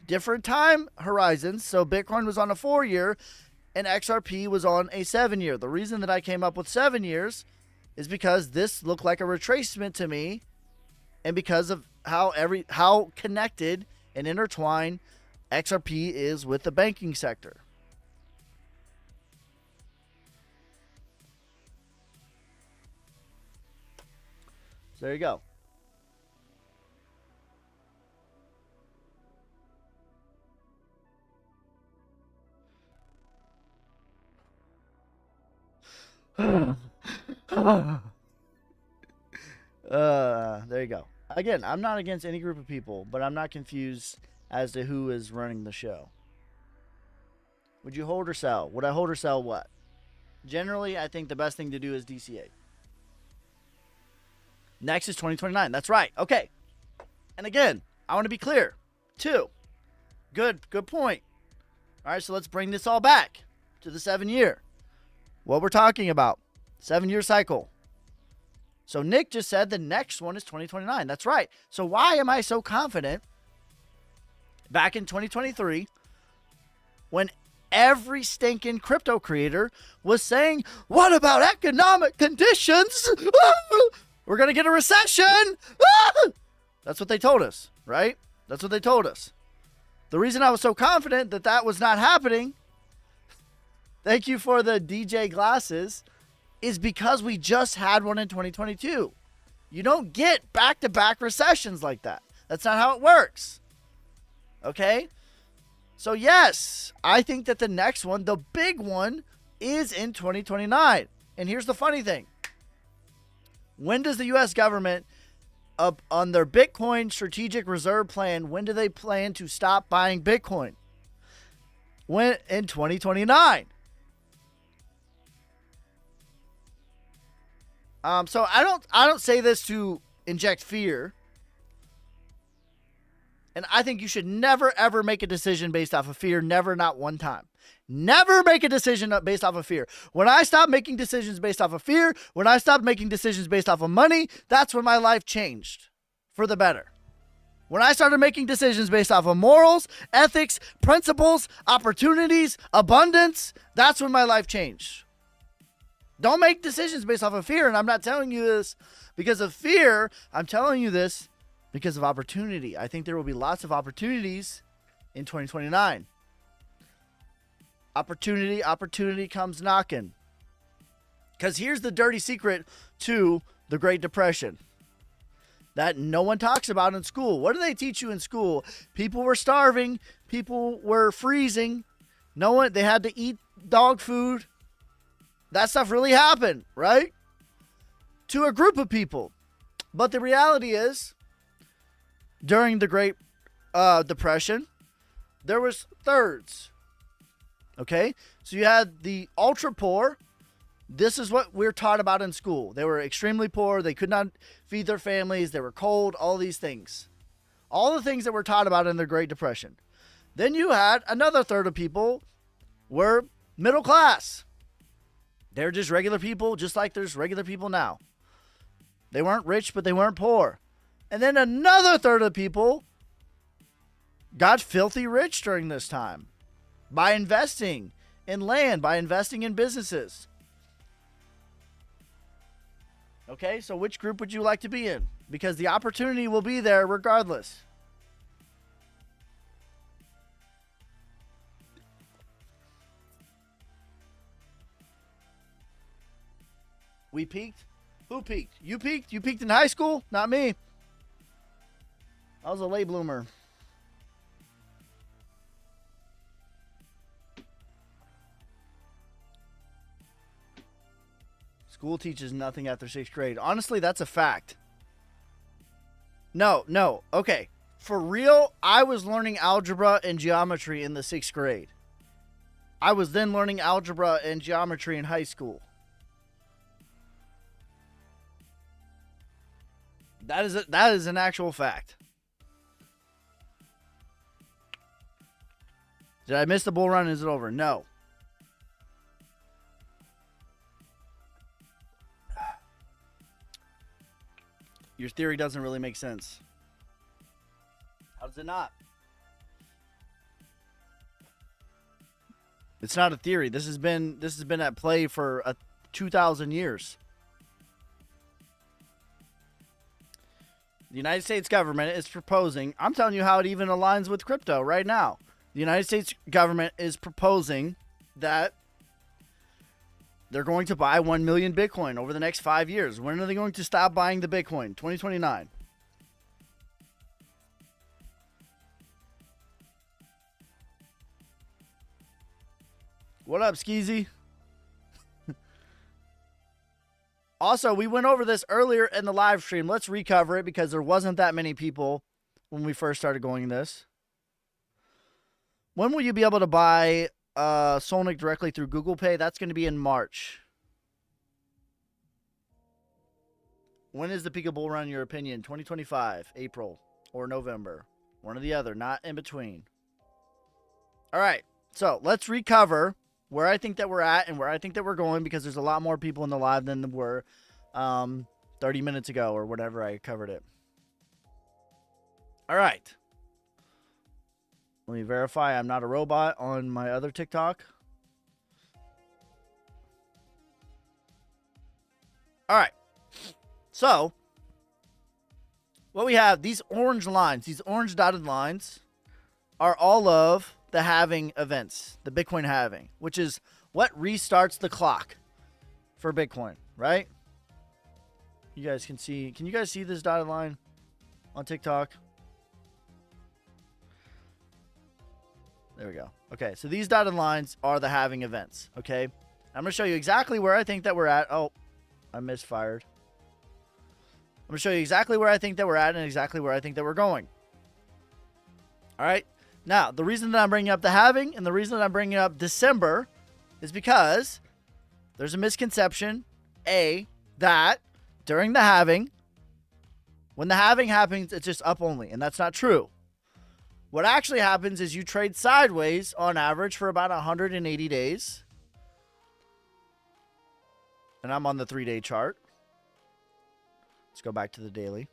Different time horizons. So Bitcoin was on a 4-year and XRP was on a 7-year. The reason that I came up with 7 years is because this looked like a retracement to me, and because of how connected and intertwined XRP is with the banking sector. So there you go. There you go. Again, I'm not against any group of people, but I'm not confused as to who is running the show. Would you hold or sell? Would I hold or sell what? Generally, I think the best thing to do is DCA. Next is 2029. That's right. Okay. And again, I want to be clear, too. Good point. All right, so let's bring this all back to the 7-year. What we're talking about, 7-year cycle. So Nick just said the next one is 2029. That's right. So why am I so confident back in 2023 when every stinking crypto creator was saying, what about economic conditions? We're going to get a recession. That's what they told us, right? That's what they told us. The reason I was so confident that that was not happening, thank you for the DJ glasses, is because we just had one in 2022. You don't get back-to-back recessions like that. That's not how it works. Okay? So yes, I think that the next one, the big one, is in 2029. And here's the funny thing. When does the U.S. government, on their Bitcoin strategic reserve plan, when do they plan to stop buying Bitcoin? When? In 2029. So I don't say this to inject fear. And I think you should never, ever make a decision based off of fear. Never, not one time. Never make a decision based off of fear. When I stopped making decisions based off of fear, when I stopped making decisions based off of money, that's when my life changed for the better. When I started making decisions based off of morals, ethics, principles, opportunities, abundance, that's when my life changed. Don't make decisions based off of fear. And I'm not telling you this because of fear. I'm telling you this because of opportunity. I think there will be lots of opportunities in 2029. Opportunity comes knocking. Because here's the dirty secret to the Great Depression that no one talks about in school. What do they teach you in school? People were starving. People were freezing. They had to eat dog food. That stuff really happened, right? To a group of people. But the reality is, during the Great Depression, there was thirds. Okay? So you had the ultra poor. This is what we're taught about in school. They were extremely poor. They could not feed their families. They were cold. All these things. All the things that we're taught about in the Great Depression. Then you had another third of people were middle class. They're just regular people, just like there's regular people now. They weren't rich, but they weren't poor. And then another third of people got filthy rich during this time by investing in land, by investing in businesses. Okay, so which group would you like to be in? Because the opportunity will be there regardless. We peaked? Who peaked? You peaked? You peaked in high school? Not me. I was a late bloomer. School teaches nothing after 6th grade. Honestly, that's a fact. No. Okay. For real, I was learning algebra and geometry in the 6th grade. I was then learning algebra and geometry in high school. That is an actual fact. Did I miss the bull run? Is it over? No. Your theory doesn't really make sense. How does it not? It's not a theory. This has been at play for 2,000 years. The United States government is proposing, I'm telling you how it even aligns with crypto right now. The United States government is proposing that they're going to buy 1 million Bitcoin over the next 5 years. When are they going to stop buying the Bitcoin? 2029. What up, Skeezy? Also, we went over this earlier in the live stream. Let's recover it because there wasn't that many people when we first started going this. When will you be able to buy Solnic directly through Google Pay? That's going to be in March. When is the peak of bull run in your opinion? 2025, April, or November. One or the other, not in between. All right, so let's recover where I think that we're at and where I think that we're going because there's a lot more people in the live than there were 30 minutes ago or whatever I covered it. All right. Let me verify I'm not a robot on my other TikTok. All right. So, what we have, these orange lines, these orange dotted lines are all of the halving events, the Bitcoin halving, which is what restarts the clock for Bitcoin, right? You guys can see, can you guys see this dotted line on TikTok? There we go. Okay, so these dotted lines are the halving events, okay? I'm going to show you exactly where I think that we're at. Oh, I misfired. I'm going to show you exactly where I think that we're at and exactly where I think that we're going. All right? Now, the reason that I'm bringing up the halving and the reason that I'm bringing up December is because there's a misconception, that during the halving, when the halving happens, it's just up only, and that's not true. What actually happens is you trade sideways on average for about 180 days. And I'm on the 3-day chart. Let's go back to the daily.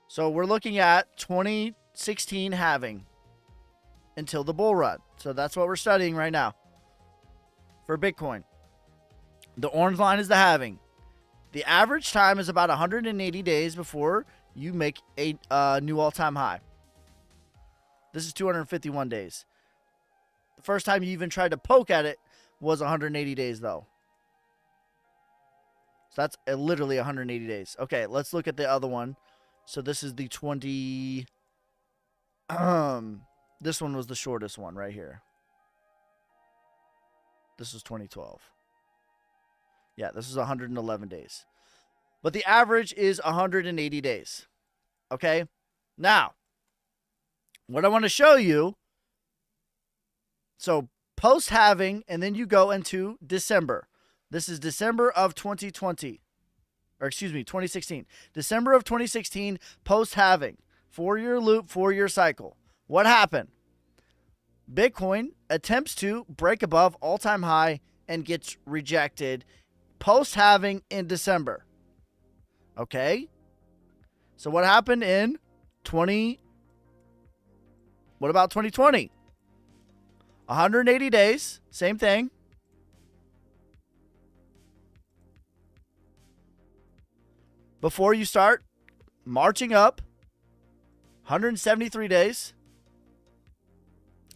So we're looking at 2016 halving until the bull run. So that's what we're studying right now for Bitcoin. The orange line is the halving. The average time is about 180 days before you make a new all-time high. This is 251 days. The first time you even tried to poke at it was 180 days, though. So that's literally 180 days. Okay, let's look at the other one. So this is the 20... this one was the shortest one right here. This was 2012. Yeah, this is 111 days. But the average is 180 days. Okay? Now, what I want to show you, so post-halving, and then you go into December. This is December of 2020. Or excuse me, 2016. December of 2016, post-halving. 4-year loop, 4-year cycle. What happened? Bitcoin attempts to break above all-time high and gets rejected post-halving in December. Okay? So what happened in what about 2020? 180 days, same thing. Before you start marching up, 173 days.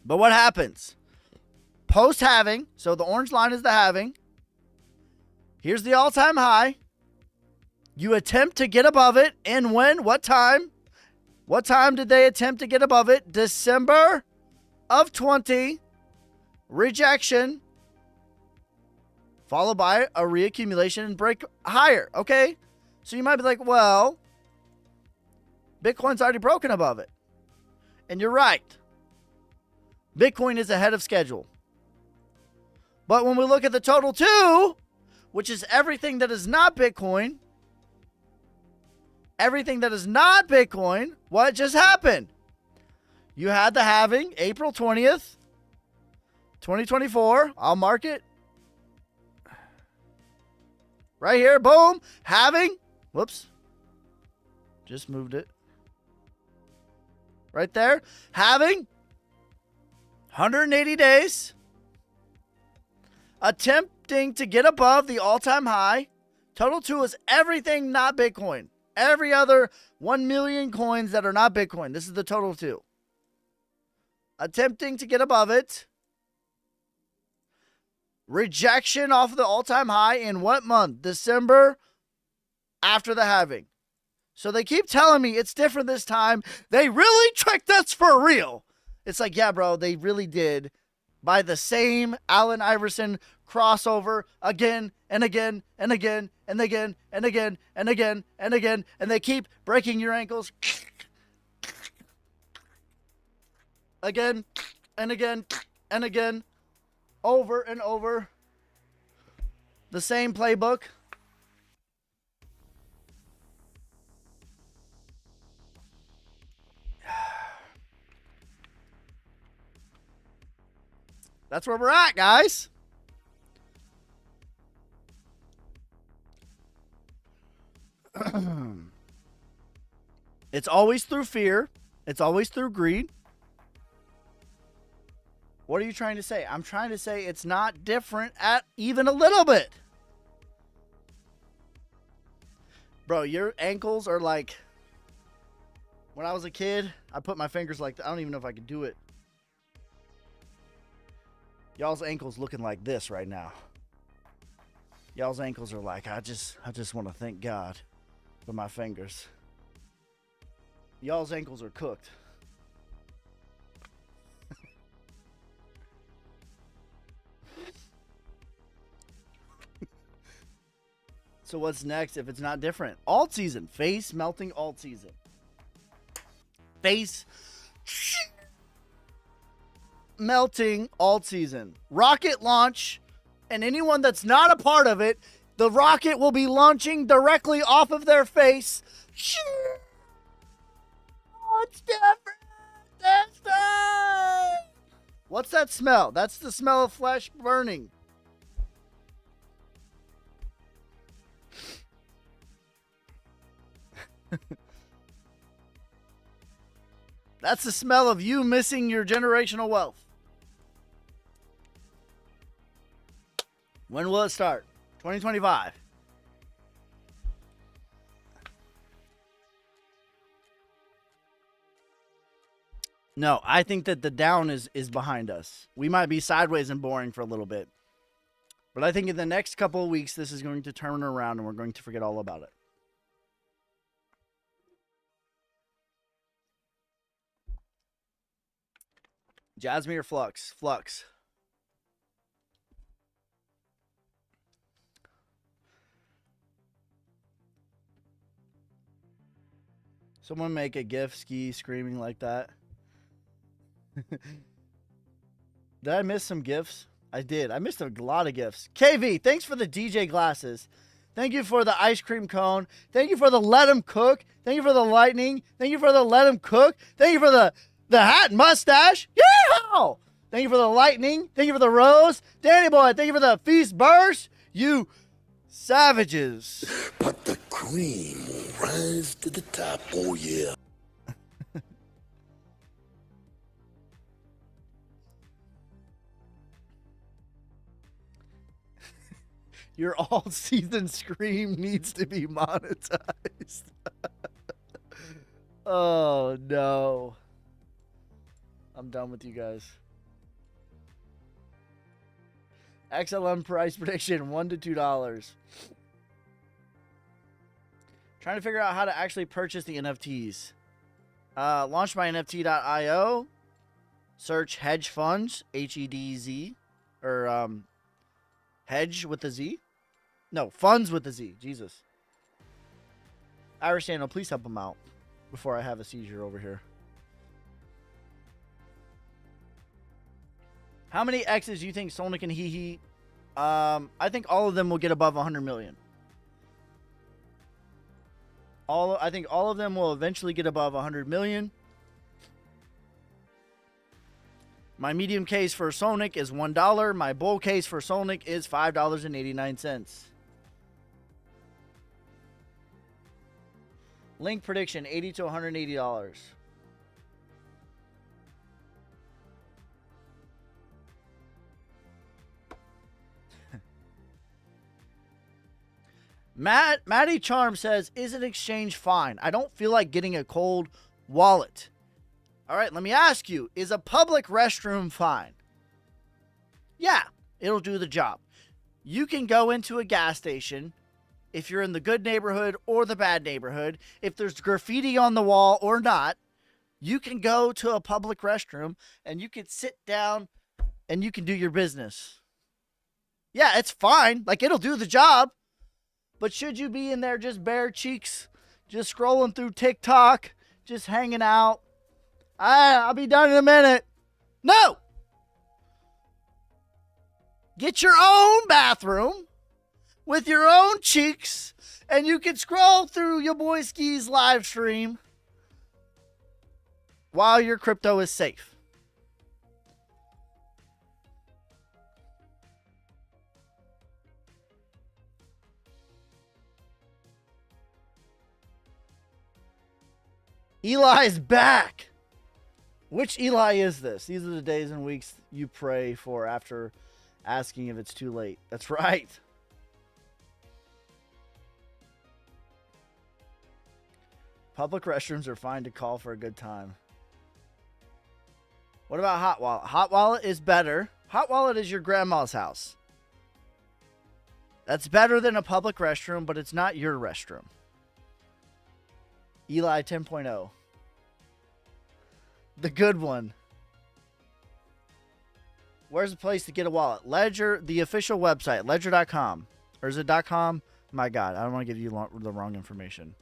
But what happens? Post-halving, so the orange line is the halving. Here's the all-time high. You attempt to get above it, and when? What time? What time did they attempt to get above it? December of 20. Rejection. Followed by a reaccumulation and break higher. Okay? So you might be like, well, Bitcoin's already broken above it. And you're right. Bitcoin is ahead of schedule. But when we look at the total 2, which is everything that is not Bitcoin, what just happened? You had the halving, April 20th, 2024. I'll mark it. Right here, boom, halving. Whoops. Just moved it. Right there, halving. 180 days. Attempting to get above the all-time high. Total 2 is everything not Bitcoin. Every other 1 million coins that are not Bitcoin. This is the total 2. Attempting to get above it. Rejection off of the all-time high in what month? December after the halving. So they keep telling me it's different this time. They really tricked us for real. It's like, yeah, bro, they really did. By the same Allen Iverson crossover again and again and again and again and again and again and again. And they keep breaking your ankles. Again and again and again. Over and over. The same playbook. That's where we're at, guys. It's always through fear. It's always through greed. What are you trying to say? I'm trying to say it's not different at even a little bit. Bro, your ankles are like... When I was a kid, I put my fingers like... I don't even know if I could do it. Y'all's ankles looking like this right now. Y'all's ankles are like, I just want to thank God for my fingers. Y'all's ankles are cooked. So what's next if it's not different? Alt season. Face melting alt season. Face melting alt season. Rocket launch. And anyone that's not a part of it, the rocket will be launching directly off of their face. Oh, it's different. This time. What's that smell? That's the smell of flesh burning. That's the smell of you missing your generational wealth. When will it start? 2025. No, I think that the down is behind us. We might be sideways and boring for a little bit, But I think in the next couple of weeks, this is going to turn around and we're going to forget all about it. Jasmine or Flux? Flux. Someone make a GIF ski screaming like that. Did I miss some GIFs? I did. I missed a lot of GIFs. KV, thanks for the DJ glasses. Thank you for the ice cream cone. Thank you for the let 'em cook. Thank you for the lightning. Thank you for the let 'em cook. Thank you for the hat and mustache. Yeehaw! Thank you for the lightning. Thank you for the rose. Danny boy, thank you for the feast burst. You savages. But the cream will rise to the top, oh yeah. Your all-season scream needs to be monetized. Oh, no. I'm done with you guys. XLM price prediction, $1 to $2. Trying to figure out how to actually purchase the NFTs. Launch my NFT.io. Search hedge funds, HEDZ, or hedge with a Z. No, funds with a Z. Jesus. Irish Daniel, please help him out before I have a seizure over here. How many X's do you think Sonic and Hee I think all of them will get above 100 million. I think all of them will eventually get above 100 million. My medium case for Sonic is $1. My bull case for Sonic is $5.89. Link prediction, $80 to $180. Matty Charm says, is an exchange fine? I don't feel like getting a cold wallet. All right, let me ask you, is a public restroom fine? Yeah, it'll do the job. You can go into a gas station if you're in the good neighborhood or the bad neighborhood. If there's graffiti on the wall or not, you can go to a public restroom and you can sit down and you can do your business. Yeah, it's fine. Like, it'll do the job. But should you be in there just bare cheeks, just scrolling through TikTok, just hanging out? I'll be done in a minute. No! Get your own bathroom with your own cheeks, and you can scroll through your boy Ski's live stream while your crypto is safe. Eli's back. Which Eli is this? These are the days and weeks you pray for after asking if it's too late. That's right. Public restrooms are fine to call for a good time. What about Hot Wallet? Hot Wallet is better. Hot Wallet is your grandma's house. That's better than a public restroom, but it's not your restroom. Eli 10.0. The good one. Where's the place to get a wallet? Ledger, the official website, ledger.com. Or is it .com? My God, I don't want to give you the wrong information.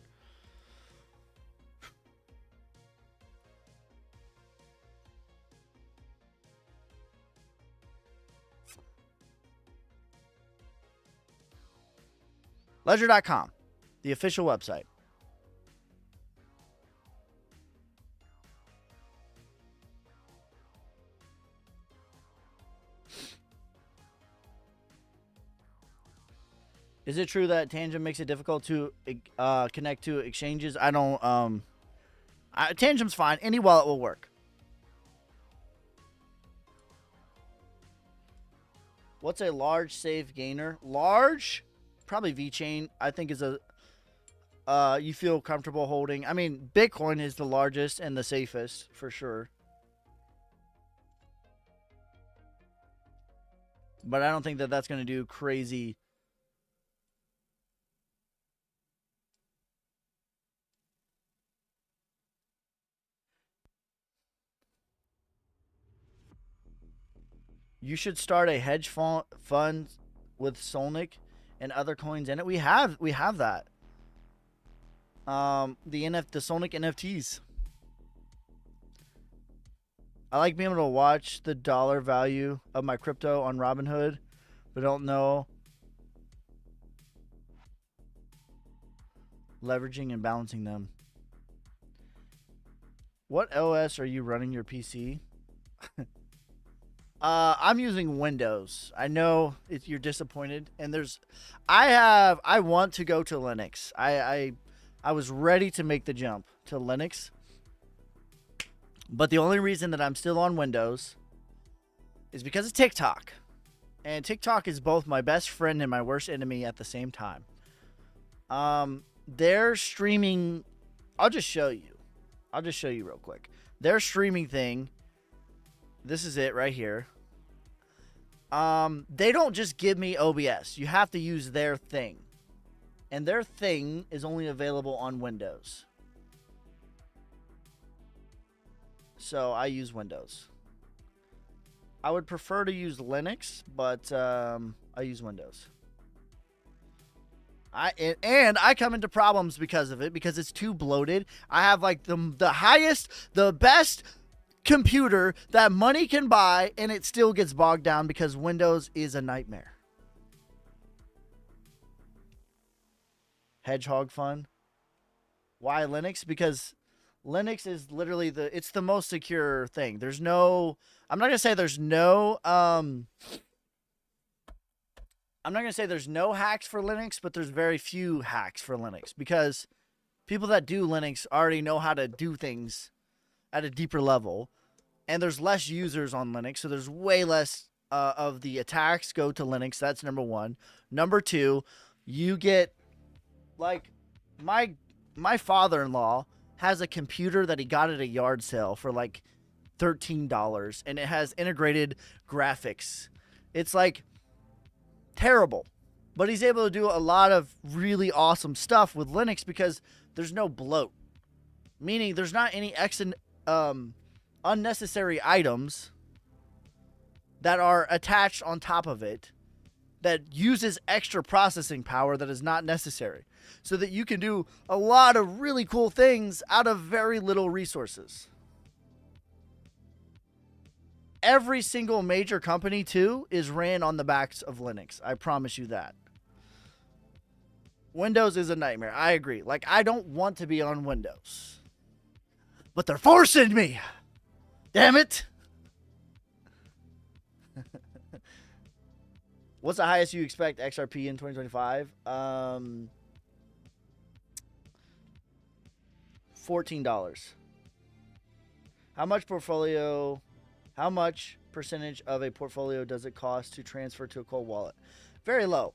Ledger.com, the official website. Is it true that Tangent makes it difficult to connect to exchanges? I don't. Tangent's fine. Any wallet will work. What's a large safe gainer? Large? Probably VeChain. I think is a. You feel comfortable holding. I mean, Bitcoin is the largest and the safest for sure. But I don't think that that's going to do crazy. You should start a hedge fund with Solnic and other coins in it. We have that. The Solnic NFTs. I like being able to watch the dollar value of my crypto on Robinhood, but don't know leveraging and balancing them. What OS are you running your PC? I'm using Windows. I know you're disappointed, and I want to go to Linux. I was ready to make the jump to Linux, but the only reason that I'm still on Windows is because of TikTok, and TikTok is both my best friend and my worst enemy at the same time. Their streaming, I'll just show you real quick. Their streaming thing. This is it right here. They don't just give me OBS. You have to use their thing. And their thing is only available on Windows. So I use Windows. I would prefer to use Linux, but I use Windows. I come into problems because of it, because it's too bloated. I have like the best computer that money can buy, and it still gets bogged down because Windows is a nightmare. Hedgehog fun. Why Linux? Because Linux is literally it's the most secure thing. I'm not gonna say there's no hacks for Linux, but there's very few hacks for Linux, because people that do Linux already know how to do things at a deeper level, and there's less users on Linux, so there's way less of the attacks go to Linux. That's number one. Number two, you get, like, my father-in-law has a computer that he got at a yard sale for like $13, and it has integrated graphics. It's like terrible, but he's able to do a lot of really awesome stuff with Linux because there's no bloat, meaning there's not any unnecessary items that are attached on top of it that uses extra processing power that is not necessary, so that you can do a lot of really cool things out of very little resources. Every single major company, too, is ran on the backs of Linux. I promise you that. Windows is a nightmare. I agree. Like, I don't want to be on Windows, but they're forcing me. Damn it. What's the highest you expect XRP in 2025? $14. How much percentage of a portfolio does it cost to transfer to a cold wallet? Very low.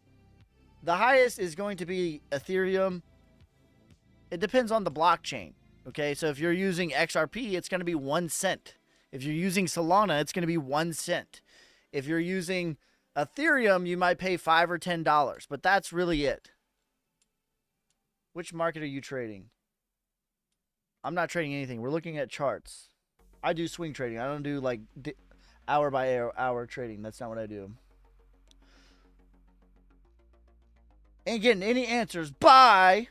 The highest is going to be Ethereum. It depends on the blockchain. Okay, so if you're using XRP, it's going to be 1 cent. If you're using Solana, it's going to be 1 cent. If you're using Ethereum, you might pay $5 or $10, but that's really it. Which market are you trading? I'm not trading anything. We're looking at charts. I do swing trading. I don't do like hour by hour trading. That's not what I do. Ain't getting any answers. Bye.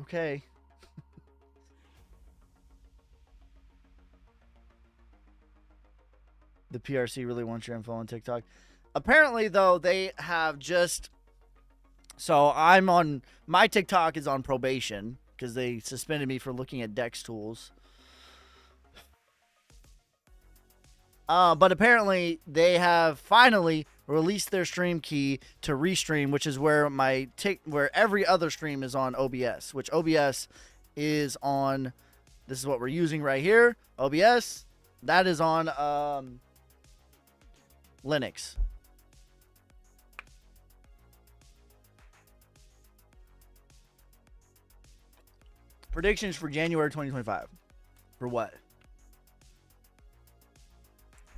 Okay. The PRC really wants your info on TikTok. Apparently, though, they have just... So I'm on... My TikTok is on probation because they suspended me for looking at DEX tools. But apparently, they have finally released their stream key to restream, which is where where every other stream is on OBS, which OBS is on... This is what we're using right here. OBS. That is on Linux. Predictions for January 2025. For what?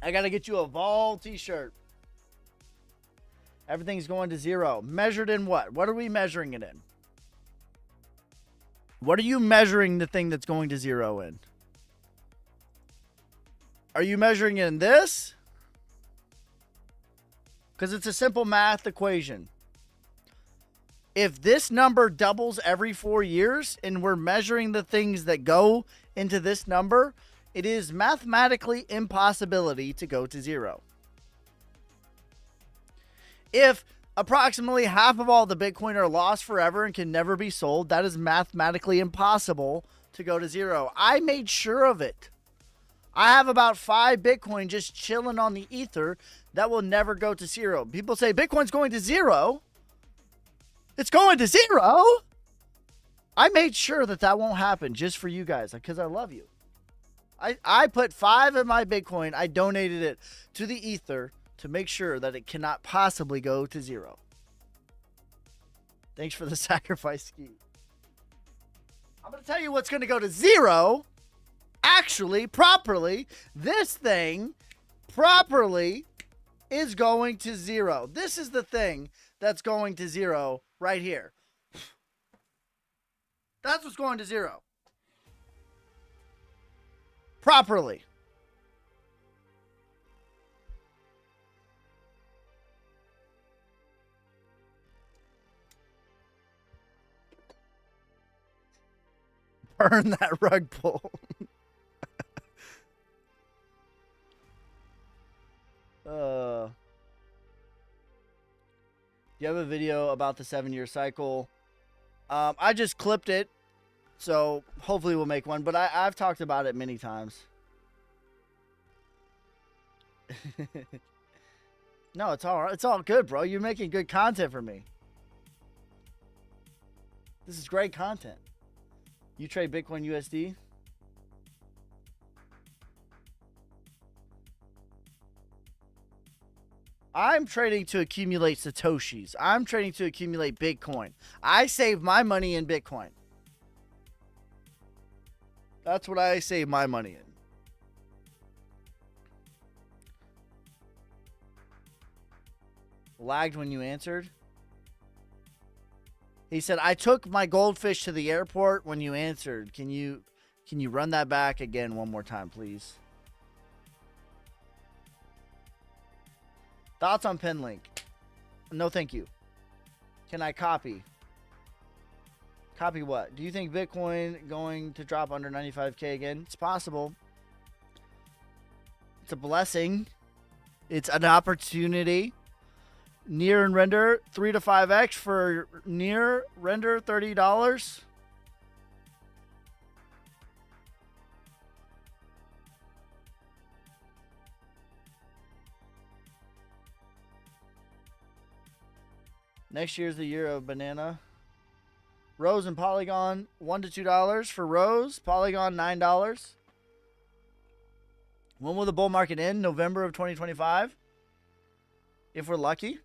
I got to get you a Vol t-shirt. Everything's going to zero. Measured in what? What are we measuring it in? What are you measuring the thing that's going to zero in? Are you measuring it in this? Because it's a simple math equation. If this number doubles every 4 years and we're measuring the things that go into this number, it is mathematically impossibility to go to zero. If approximately half of all the Bitcoin are lost forever and can never be sold, that is mathematically impossible to go to zero. I made sure of it. I have about 5 Bitcoin just chilling on the ether that will never go to zero. People say Bitcoin's going to zero. It's going to zero. I made sure that that won't happen just for you guys because I love you. I put 5 of my Bitcoin. I donated it to the ether to make sure that it cannot possibly go to zero. Thanks for the sacrifice, Ski. I'm going to tell you what's going to go to zero. Actually, properly, this thing properly is going to zero. This is the thing that's going to zero right here. That's what's going to zero. Properly. Burn that rug pull. You have a video about the 7-year cycle. I just clipped it, so hopefully we'll make one. But I've talked about it many times. No, it's all right. It's all good, bro. You're making good content for me. This is great content. You trade Bitcoin USD? I'm trading to accumulate Satoshis. I'm trading to accumulate Bitcoin. I save my money in Bitcoin. That's what I save my money in. Lagged when you answered. He said, I took my goldfish to the airport when you answered. Can you run that back again one more time, please? Thoughts on pin link? No, thank you. Can I copy? Copy what? Do you think Bitcoin going to drop under 95K again? It's possible. It's a blessing. It's an opportunity. Near and render 3 to 5x for near render $30. Next year's the year of banana. Rose and Polygon $1 to $2 for Rose. Polygon $9. When will the bull market end? November of 2025. If we're lucky.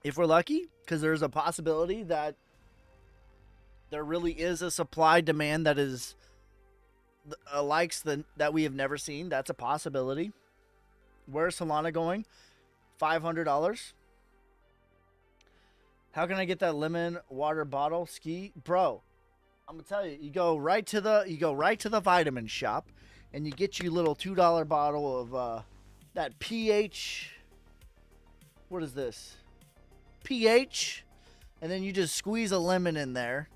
If we're lucky, because there's a possibility that there really is a supply demand that is likes that we have never seen. That's a possibility. Where's Solana going? $500. How can I get that lemon water bottle? Ski, bro. I'm gonna tell you. You go right to the vitamin shop, and you get you a little $2 bottle of that pH. What is this? pH, and then you just squeeze a lemon in there,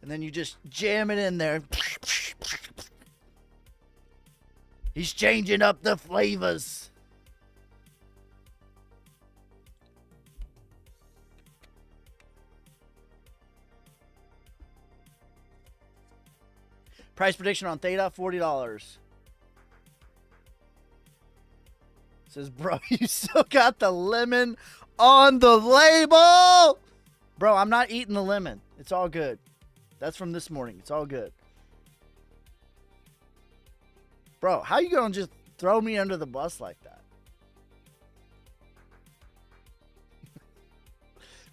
and then you just jam it in there. He's changing up the flavors. Price prediction on Theta, $40. Says, bro, you still got the lemon on the label. Bro, I'm not eating the lemon. It's all good. That's from this morning. It's all good. Bro, how you gonna just throw me under the bus like that?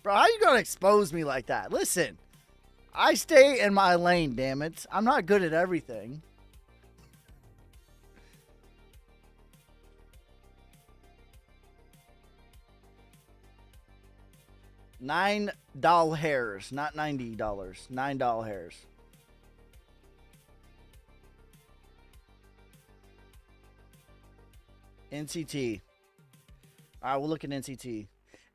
Bro, how you gonna expose me like that? Listen, I stay in my lane, damn it. I'm not good at everything. $9 hairs, not $90. $9 hairs. NCT. All right, we'll look at NCT.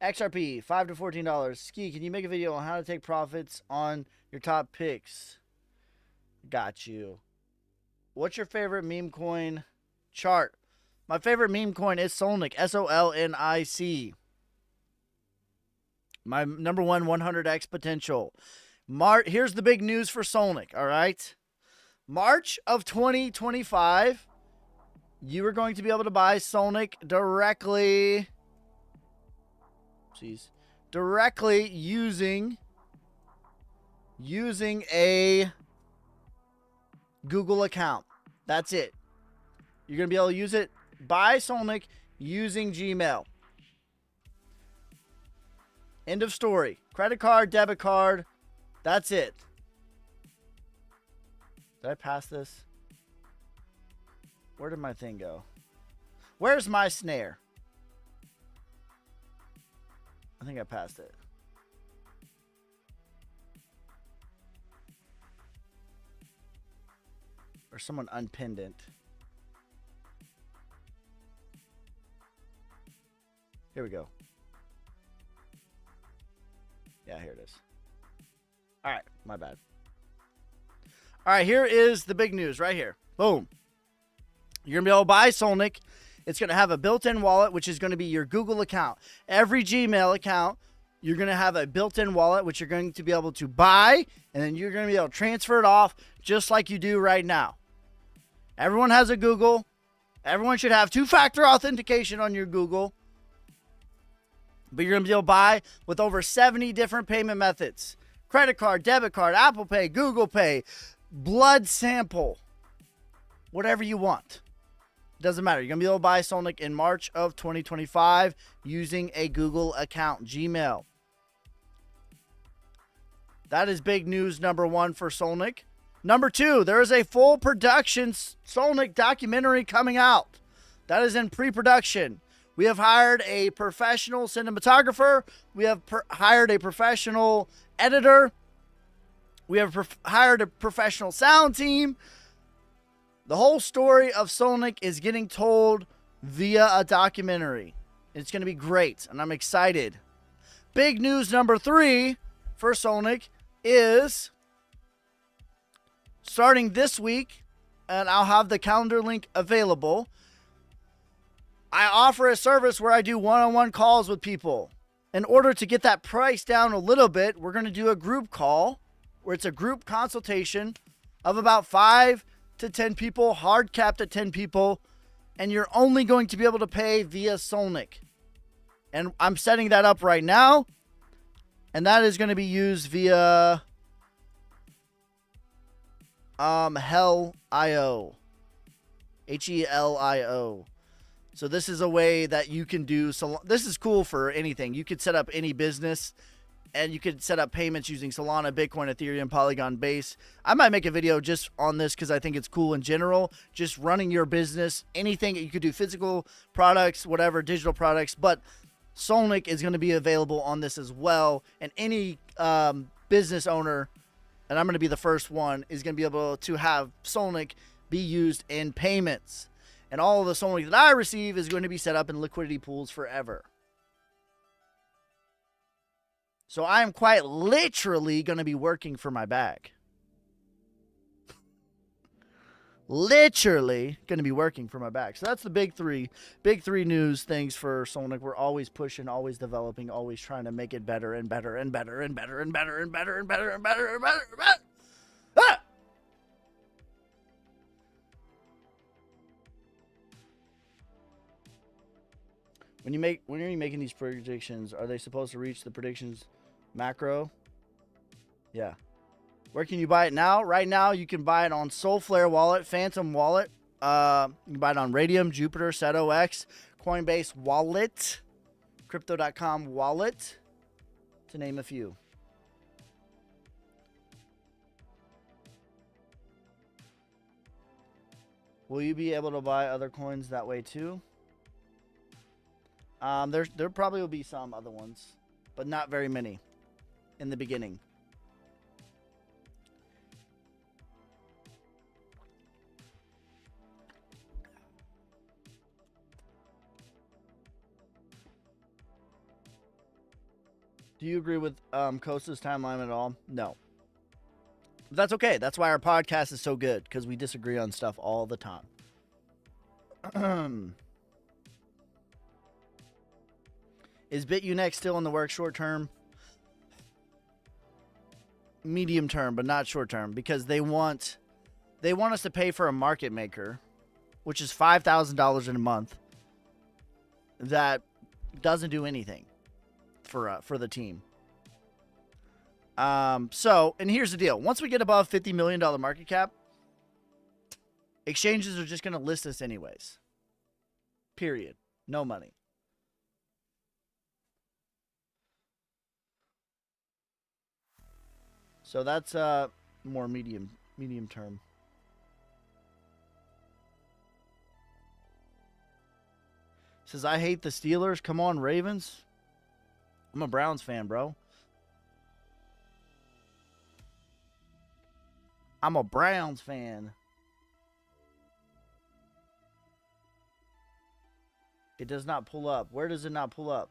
XRP, $5 to $14. Ski, can you make a video on how to take profits on your top picks? Got you. What's your favorite meme coin chart? My favorite meme coin is Solnic, SOLNIC. My number one 100x potential. Here's the big news for Solnic, all right? March of 2025, you are going to be able to buy Solnic directly. Directly using a Google account. That's it. You're going to be able to use it, buy Solnic using Gmail. End of story. Credit card, debit card. That's it. Did I pass this? Where did my thing go? Where's my snare? I think I passed it. Or someone unpinned it. Here we go. Yeah, here it is. All right, my bad. All right, here is the big news right here. Boom. You're going to be able to buy Solnic. It's going to have a built-in wallet, which is going to be your Google account. Every Gmail account, you're going to have a built-in wallet, which you're going to be able to buy, and then you're going to be able to transfer it off just like you do right now. Everyone has a Google. Everyone should have two-factor authentication on your Google. But you're going to be able to buy with over 70 different payment methods. Credit card, debit card, Apple Pay, Google Pay, blood sample. Whatever you want. Doesn't matter. You're going to be able to buy Solnic in March of 2025 using a Google account, Gmail. That is big news number one for Solnic. Number two, there is a full production Solnic documentary coming out. That is in pre-production. We have hired a professional cinematographer. We have hired a professional editor. We have hired a professional sound team. The whole story of Solnic is getting told via a documentary. It's going to be great, and I'm excited. Big news number three for Solnic is starting this week, and I'll have the calendar link available. I offer a service where I do one-on-one calls with people. In order to get that price down a little bit, we're going to do a group call where it's a group consultation of about 5 to 10 people, hard capped at 10 people, and you're only going to be able to pay via Solnic. And I'm setting that up right now, and that is going to be used via Hell.io. Helio. So this is a way that you can do. This is cool for anything. You could set up any business, and you could set up payments using Solana, Bitcoin, Ethereum, Polygon, Base. I might make a video just on this because I think it's cool in general. Just running your business, anything. You could do physical products, whatever, digital products. But Solnic is going to be available on this as well. And any business owner, and I'm going to be the first one, is going to be able to have Solnic be used in payments. And all of the Solnic that I receive is going to be set up in liquidity pools forever. So I am quite literally going to be working for my bag. Literally going to be working for my bag. So that's the big three news things for Solnic. We're always pushing, always developing, always trying to make it better and better and better and better and better and better and better and better and better and better. Ah! When are you making these predictions? Are they supposed to reach the predictions macro? Yeah. Where can you buy it now? Right now, you can buy it on Soulflare Wallet, Phantom Wallet. You can buy it on Radium, Jupiter, SetOX, Coinbase Wallet, Crypto.com Wallet, to name a few. Will you be able to buy other coins that way too? There probably will be some other ones, but not very many in the beginning. Do you agree with Costa's timeline at all? No. But that's okay. That's why our podcast is so good, because we disagree on stuff all the time. Is BitUnex still in the works short term? Medium term, but not short term, because they want us to pay for a market maker, which is $5,000 in a month, that doesn't do anything for the team. So, and here's the deal. Once we get above $50 million market cap, exchanges are just going to list us anyways. Period. No money. So that's more medium term. Says, I hate the Steelers. Come on, Ravens. I'm a Browns fan, bro. I'm a Browns fan. It does not pull up. Where does it not pull up?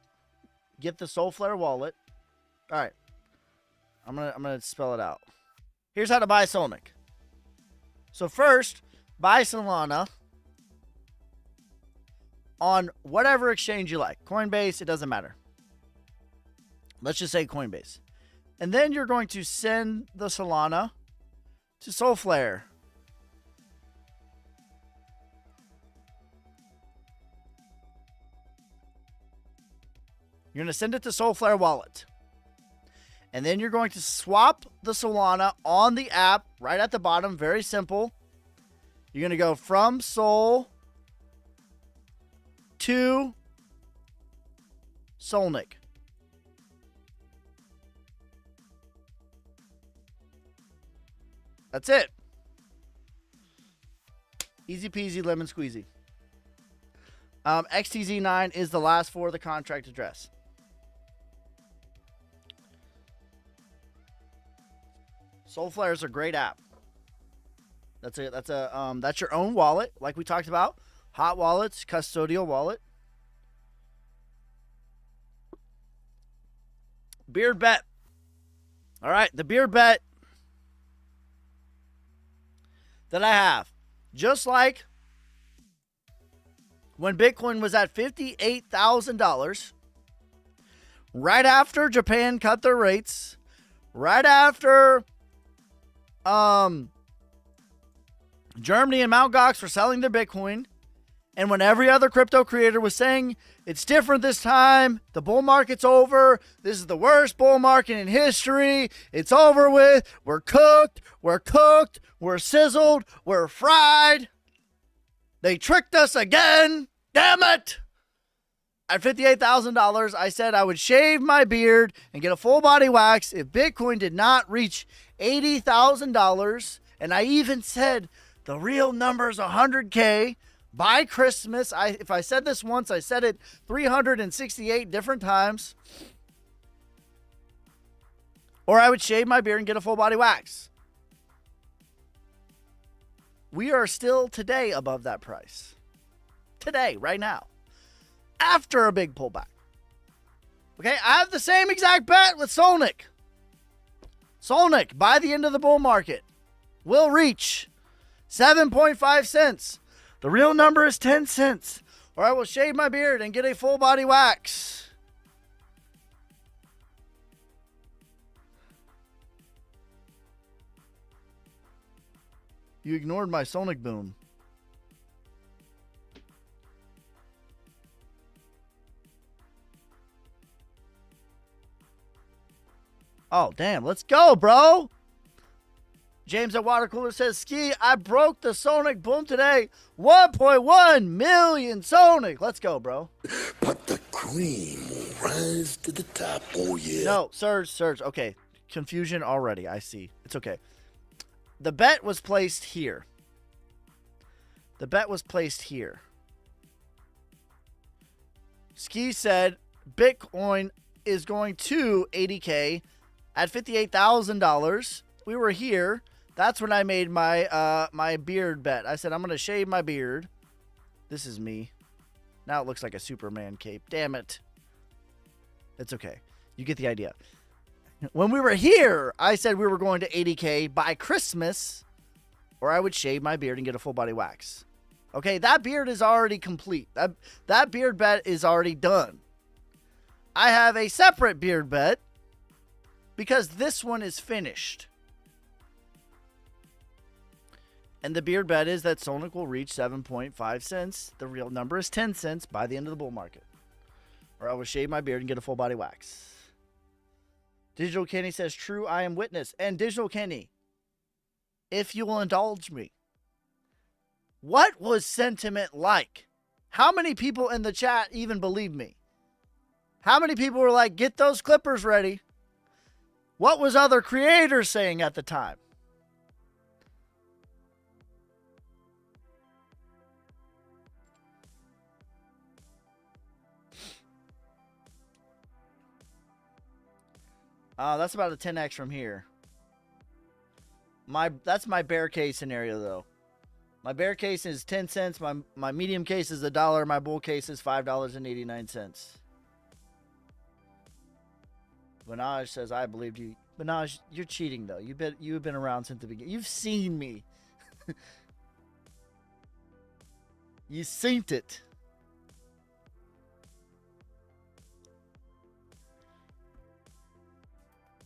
Get the Soulflare wallet. All right. I'm gonna spell it out. Here's how to buy Solnic. So first, buy Solana on whatever exchange you like. Coinbase, it doesn't matter. Let's just say Coinbase. And then you're going to send the Solana to Soulflare. You're going to send it to Soulflare wallet. And then you're going to swap the Solana on the app right at the bottom. Very simple. You're going to go from Sol to Solnic. That's it. Easy peasy lemon squeezy. XTZ9 is the last four of the contract address. Soulflare is a great app. That's your own wallet, like we talked about. Hot wallets, custodial wallet. Beard bet. All right, the beard bet that I have, just like when Bitcoin was at $58,000, right after Japan cut their rates, right after Germany and Mt. Gox were selling their Bitcoin, and when every other crypto creator was saying, it's different this time, the bull market's over, this is the worst bull market in history, it's over with, we're cooked, we're sizzled, we're fried, they tricked us again, damn it! At $58,000, I said I would shave my beard and get a full body wax if Bitcoin did not reach $80,000. And I even said the real number is 100K by Christmas. If I said this once, I said it 368 different times. Or I would shave my beard and get a full body wax. We are still today above that price. Today, right now. After a big pullback. Okay, I have the same exact bet with Solnic. Solnic, by the end of the bull market, will reach 7.5 cents. The real number is 10 cents. Or I will shave my beard and get a full body wax. You ignored my Solnic boom. Oh, damn. Let's go, bro. James at Water Cooler says, Ski, I broke the Sonic boom today. 1.1 million Sonic. Let's go, bro. But the cream will rise to the top. Oh, yeah. No, Surge. Okay. Confusion already. I see. It's okay. The bet was placed here. Ski said Bitcoin is going to 80K at $58,000. We were here. That's when I made my my beard bet. I said I'm going to shave my beard. This is me. Now it looks like a Superman cape. Damn it. It's okay. You get the idea. When we were here, I said we were going to 80K by Christmas, or I would shave my beard and get a full body wax. Okay, that beard is already complete. That beard bet is already done. I have a separate beard bet because this one is finished. And the beard bet is that Sonic will reach 7.5 cents. The real number is 10 cents by the end of the bull market. Or I will shave my beard and get a full body wax. Digital Kenny says, true, I am witness. And Digital Kenny, if you will indulge me, what was sentiment like? How many people in the chat even believe me? How many people were like, get those clippers ready? What was other creators saying at the time? That's about a 10x from here. That's my bear case scenario, though. My bear case is 10 cents. My medium case is $1. My bull case is $5.89. Banaj says, I believed you. Banaj, you're cheating, though. You've been around since the beginning. You've seen me. You seen it.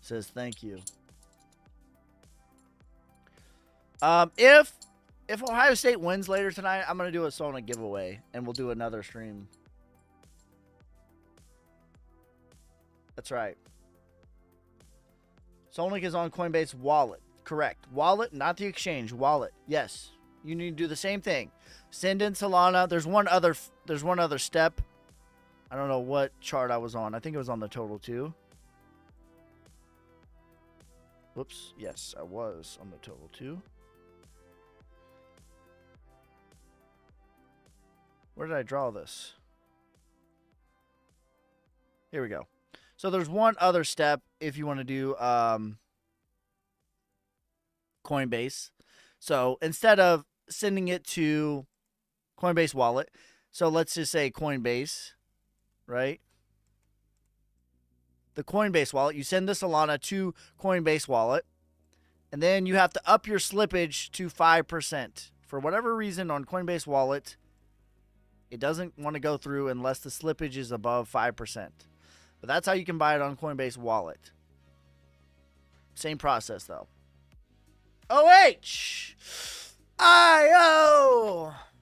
Says thank you. If Ohio State wins later tonight, I'm gonna do a Sonic giveaway and we'll do another stream. That's right. Sonic is on Coinbase wallet. Correct. Wallet, not the exchange. Wallet. Yes. You need to do the same thing. Send in Solana. There's one other step. I don't know what chart I was on. I think it was on the total too. Whoops. Yes, I was on the total too. Where did I draw this? Here we go. So there's one other step if you want to do Coinbase. So instead of sending it to Coinbase wallet, so let's just say Coinbase, right? The Coinbase wallet, you send the Solana to Coinbase wallet, and then you have to up your slippage to 5%. For whatever reason on Coinbase wallet, it doesn't want to go through unless the slippage is above 5%. But that's how you can buy it on Coinbase wallet. Same process though. OH!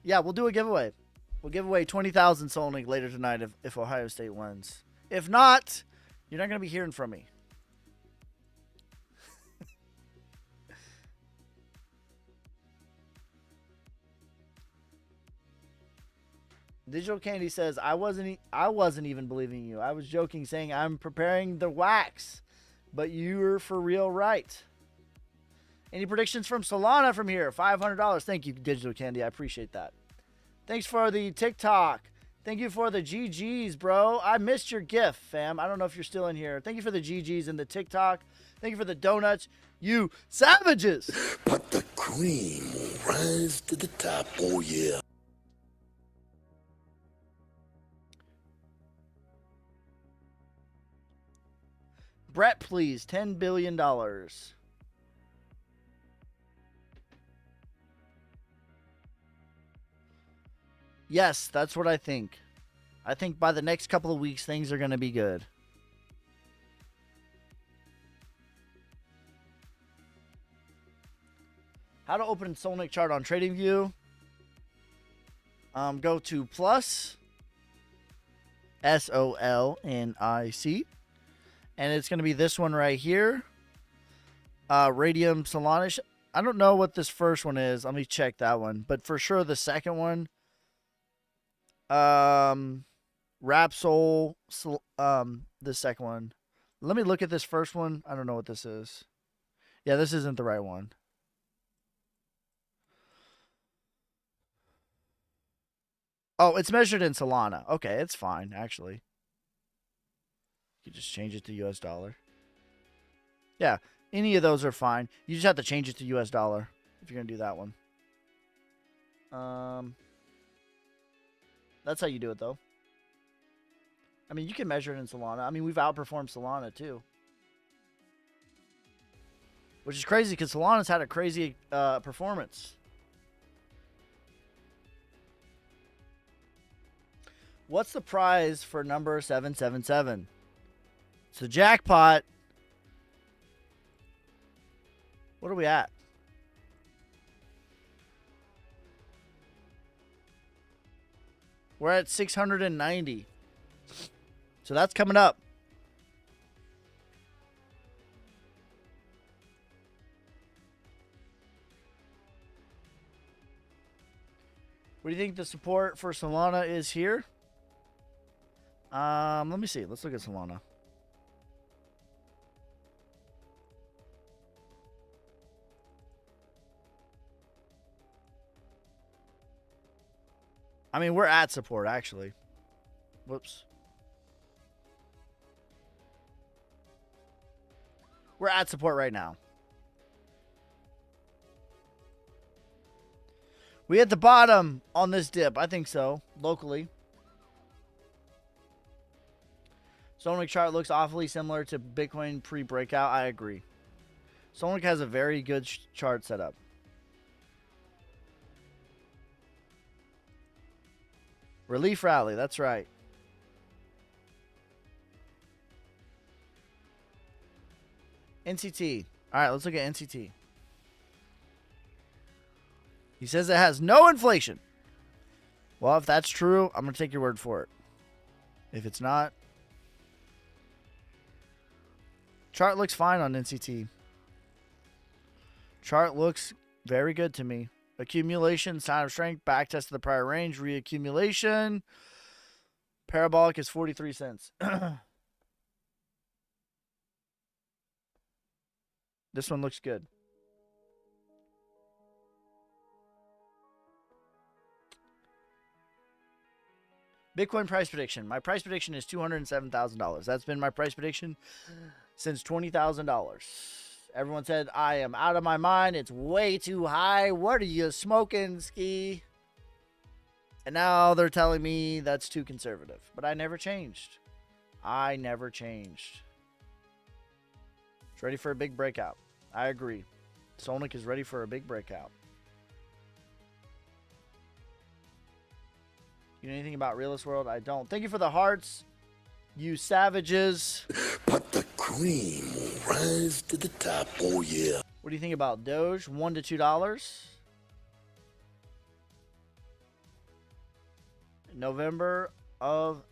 Yeah, we'll do a giveaway. We'll give away 20,000 Sonic later tonight if Ohio State wins. If not, you're not going to be hearing from me. Digital Candy says, I wasn't even believing you. I was joking, saying I'm preparing the wax, but you're for real right. Any predictions from Solana from here? $500. Thank you, Digital Candy. I appreciate that. Thanks for the TikTok. Thank you for the GGs, bro. I missed your gift, fam. I don't know if you're still in here. Thank you for the GGs and the TikTok. Thank you for the donuts. You savages. But the cream will rise to the top, oh yeah. Brett, please. $10 billion. Yes, that's what I think. I think by the next couple of weeks, things are going to be good. How to open Sonic chart on TradingView. Go to plus. SOLNIC. And it's going to be this one right here. Radium Solana. I don't know what this first one is. Let me check that one. But for sure the second one. Rapsol. The second one. Let me look at this first one. I don't know what this is. Yeah, this isn't the right one. Oh, it's measured in Solana. Okay, it's fine, actually. You just change it to US dollar. Yeah, any of those are fine. You just have to change it to US dollar if you're going to do that one. That's how you do it, though. I mean, you can measure it in Solana. I mean, we've outperformed Solana, too. Which is crazy because Solana's had a crazy performance. What's the prize for number 777? It's a jackpot. What are we at? We're at 690. So that's coming up. What do you think the support for Solana is here? Let me see. Let's look at Solana. I mean, we're at support, actually. Whoops. We're at support right now. We hit the bottom on this dip. I think so. Locally. Sonic chart looks awfully similar to Bitcoin pre-breakout. I agree. Sonic has a very good chart setup. Relief rally. That's right. NCT. All right, let's look at NCT. He says it has no inflation. Well, if that's true, I'm going to take your word for it. If it's not, chart looks fine on NCT. Chart looks very good to me. Accumulation, sign of strength, back test of the prior range, reaccumulation. Parabolic is 43 cents. This one looks good. Bitcoin price prediction. My price prediction is $207,000. That's been my price prediction since $20,000. Everyone said I am out of my mind. It's way too high. What are you smoking, Ski? And now they're telling me that's too conservative. But I never changed. I never changed. It's ready for a big breakout. I agree. Sonic is ready for a big breakout. You know anything about Realist World? I don't. Thank you for the hearts, you savages. But the cream will rise to the top, oh yeah. What do you think about Doge? $1 to $2. November of...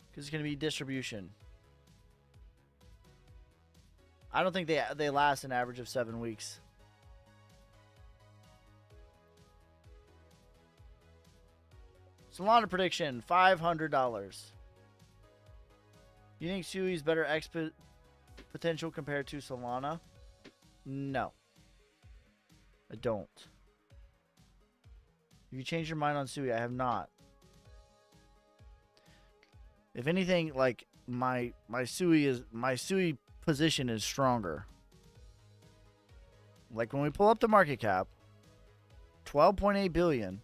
because it's going to be distribution. I don't think they last an average of 7 weeks. Solana prediction, $500. You think Sui's better expo potential compared to Solana? No. I don't. Have you changed your mind on Sui? I have not. If anything, like my Sui position is stronger. Like when we pull up the market cap, 12.8 billion.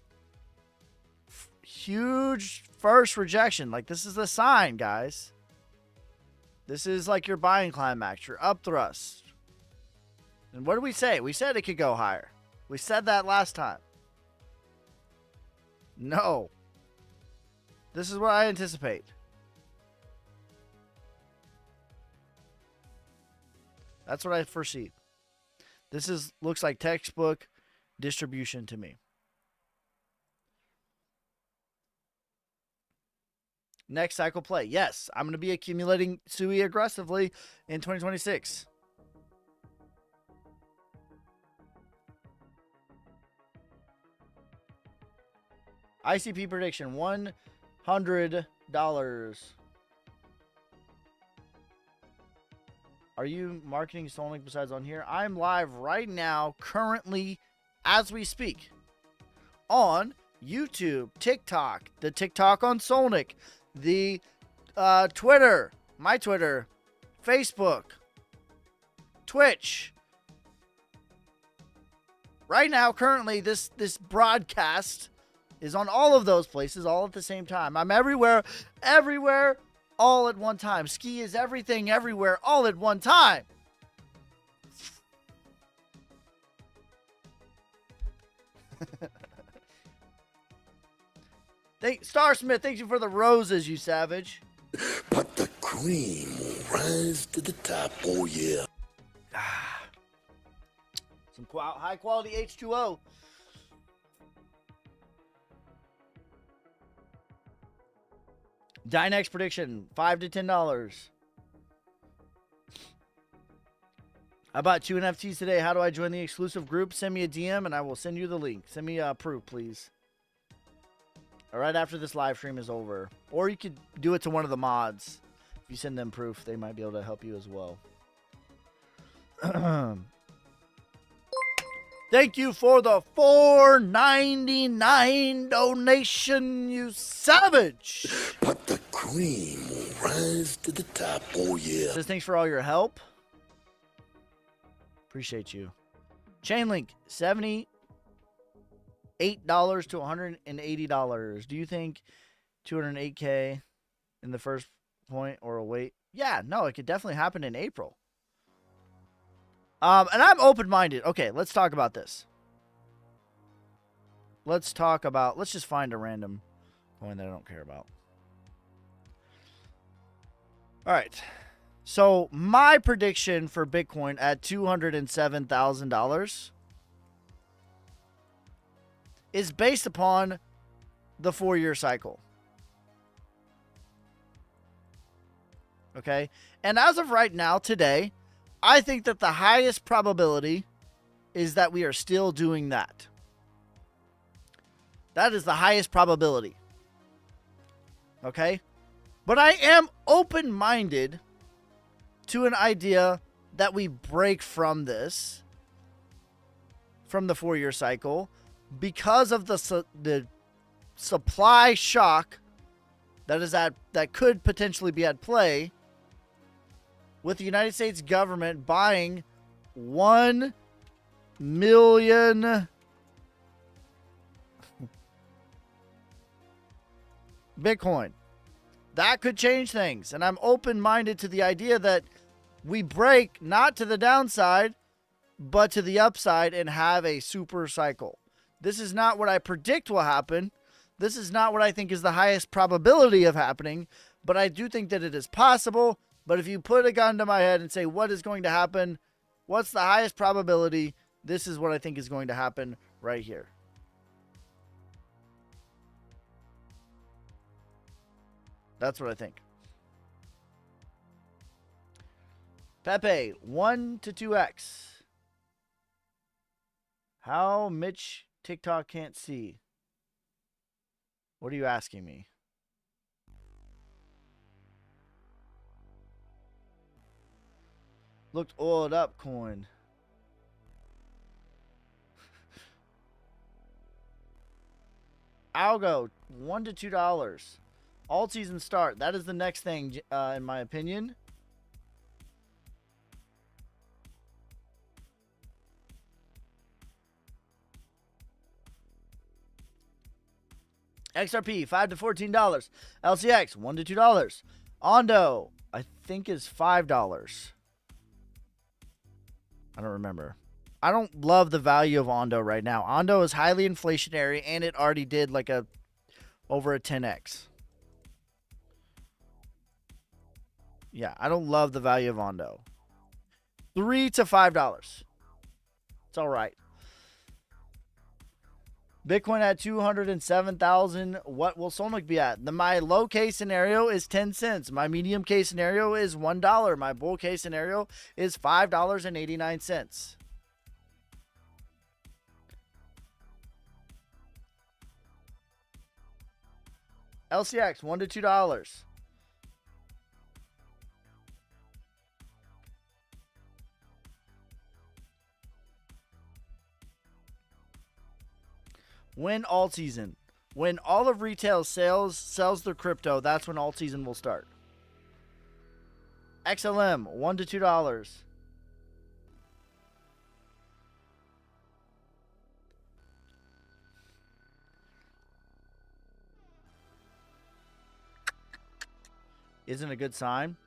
Huge first rejection. Like this is the sign, guys. This is like your buying climax, your up thrust. And what did we say? We said it could go higher. We said that last time. No. This is what I anticipate. That's what I foresee. This looks like textbook distribution to me. Next cycle play. Yes, I'm going to be accumulating Sui aggressively in 2026. ICP prediction, $100. Are you marketing Sonic besides on here? I'm live right now, currently, as we speak, on YouTube, TikTok, the TikTok on Sonic, the Twitter, my Twitter, Facebook, Twitch. Right now, currently, this broadcast is on all of those places all at the same time. I'm everywhere, all at one time. Ski is everything, everywhere, all at one time. Starsmith, thank you for the roses, you savage. But the cream will rise to the top, oh yeah. Some high quality H2O. Dynex prediction, $5 to $10. I bought 2 NFTs today. How do I join the exclusive group? Send me a DM and I will send you the link. Send me proof, please. Right after this live stream is over. Or you could do it to one of the mods. If you send them proof, they might be able to help you as well. Thank you for the $4.99 donation, you savage. But the cream will rise to the top, oh yeah. Says thanks for all your help. Appreciate you. Chainlink, $78 to $180. Do you think 208K in the first point or a wait? Yeah, no, it could definitely happen in April. And I'm open-minded. Okay, let's talk about this. Let's just find a random coin that I don't care about. All right. So my prediction for Bitcoin at $207,000 is based upon the 4-year cycle. Okay? And as of right now, today, I think that the highest probability is that we are still doing that. That is the highest probability. Okay? But I am open-minded to an idea that we break from this, from the 4-year cycle, because of the supply shock that could potentially be at play with the United States government buying 1 million Bitcoin. That could change things. And I'm open-minded to the idea that we break not to the downside, but to the upside and have a super cycle. This is not what I predict will happen. This is not what I think is the highest probability of happening, but I do think that it is possible. But if you put a gun to my head and say, what is going to happen? What's the highest probability? This is what I think is going to happen right here. That's what I think. Pepe, 1 to 2x. How Mitch TikTok can't see? What are you asking me? Looked oiled up coin. Algo, $1 to $2. All season start. That is the next thing, in my opinion. XRP, $5 to $14. LCX, $1 to $2. Ondo, I think is $5. I don't remember. I don't love the value of Ondo right now. Ondo is highly inflationary, and it already did like over a 10x. Yeah, I don't love the value of Ondo. $3 to $5. It's all right. Bitcoin at 207,000. What will Solnik be at? My low case scenario is 10 cents. My medium case scenario is $1. My bull case scenario is $5.89. LCX, $1 to $2. When alt season. When all of retail sells their crypto, that's when alt season will start. XLM, $1 to $2. Isn't a good sign?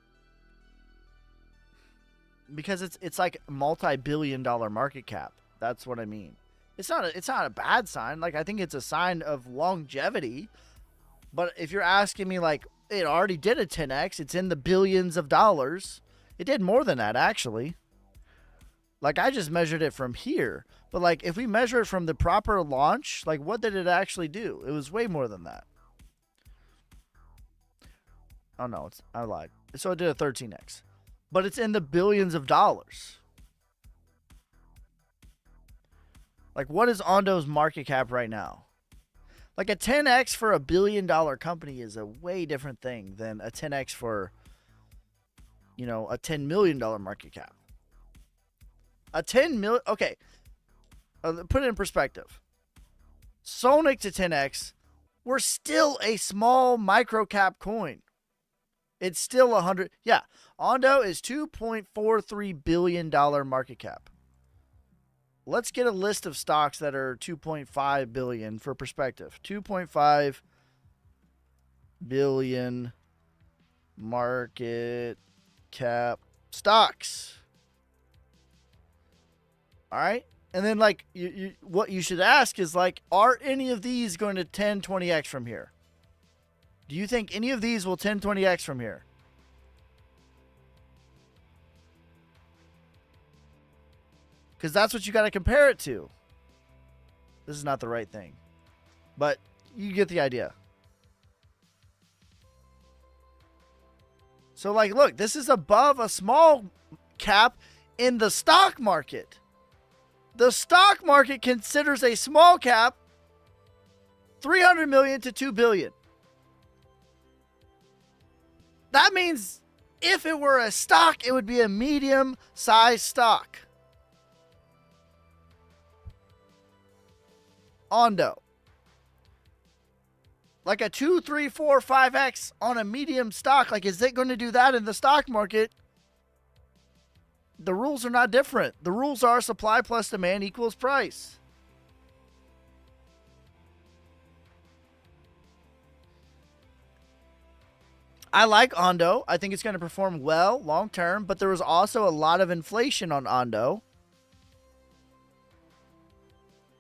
Because it's like multi-billion-dollar market cap. That's what I mean. It's not a bad sign. Like, I think it's a sign of longevity. But if you're asking me, like, it already did a 10x, it's in the billions of dollars. It did more than that, actually. Like, I just measured it from here. But, like, if we measure it from the proper launch, like, what did it actually do? It was way more than that. Oh, no, I lied. So it did a 13x. But it's in the billions of dollars. Like, what is Ondo's market cap right now? Like, a 10x for a $1 billion company is a way different thing than a 10x for, you know, a $10 million market cap. A 10 million, okay. Put it in perspective. Sonic to 10x, we're still a small micro cap coin. It's still 100. Yeah, Ondo is $2.43 billion market cap. Let's get a list of stocks that are 2.5 billion for perspective. 2.5 billion market cap stocks. All right? And then, like, what you should ask is, like, are any of these going to 10, 20x from here? Do you think any of these will 10, 20x from here? Because that's what you got to compare it to. This is not the right thing. But you get the idea. So, like, look, this is above a small cap in the stock market. The stock market considers a small cap 300 million to 2 billion. That means if it were a stock, it would be a medium-sized stock. Ondo. Like a 2, 3, 4, 5x on a medium stock. Like, is it going to do that in the stock market? The rules are not different. The rules are supply plus demand equals price. I like Ondo. I think it's going to perform well long term, but there was also a lot of inflation on Ondo.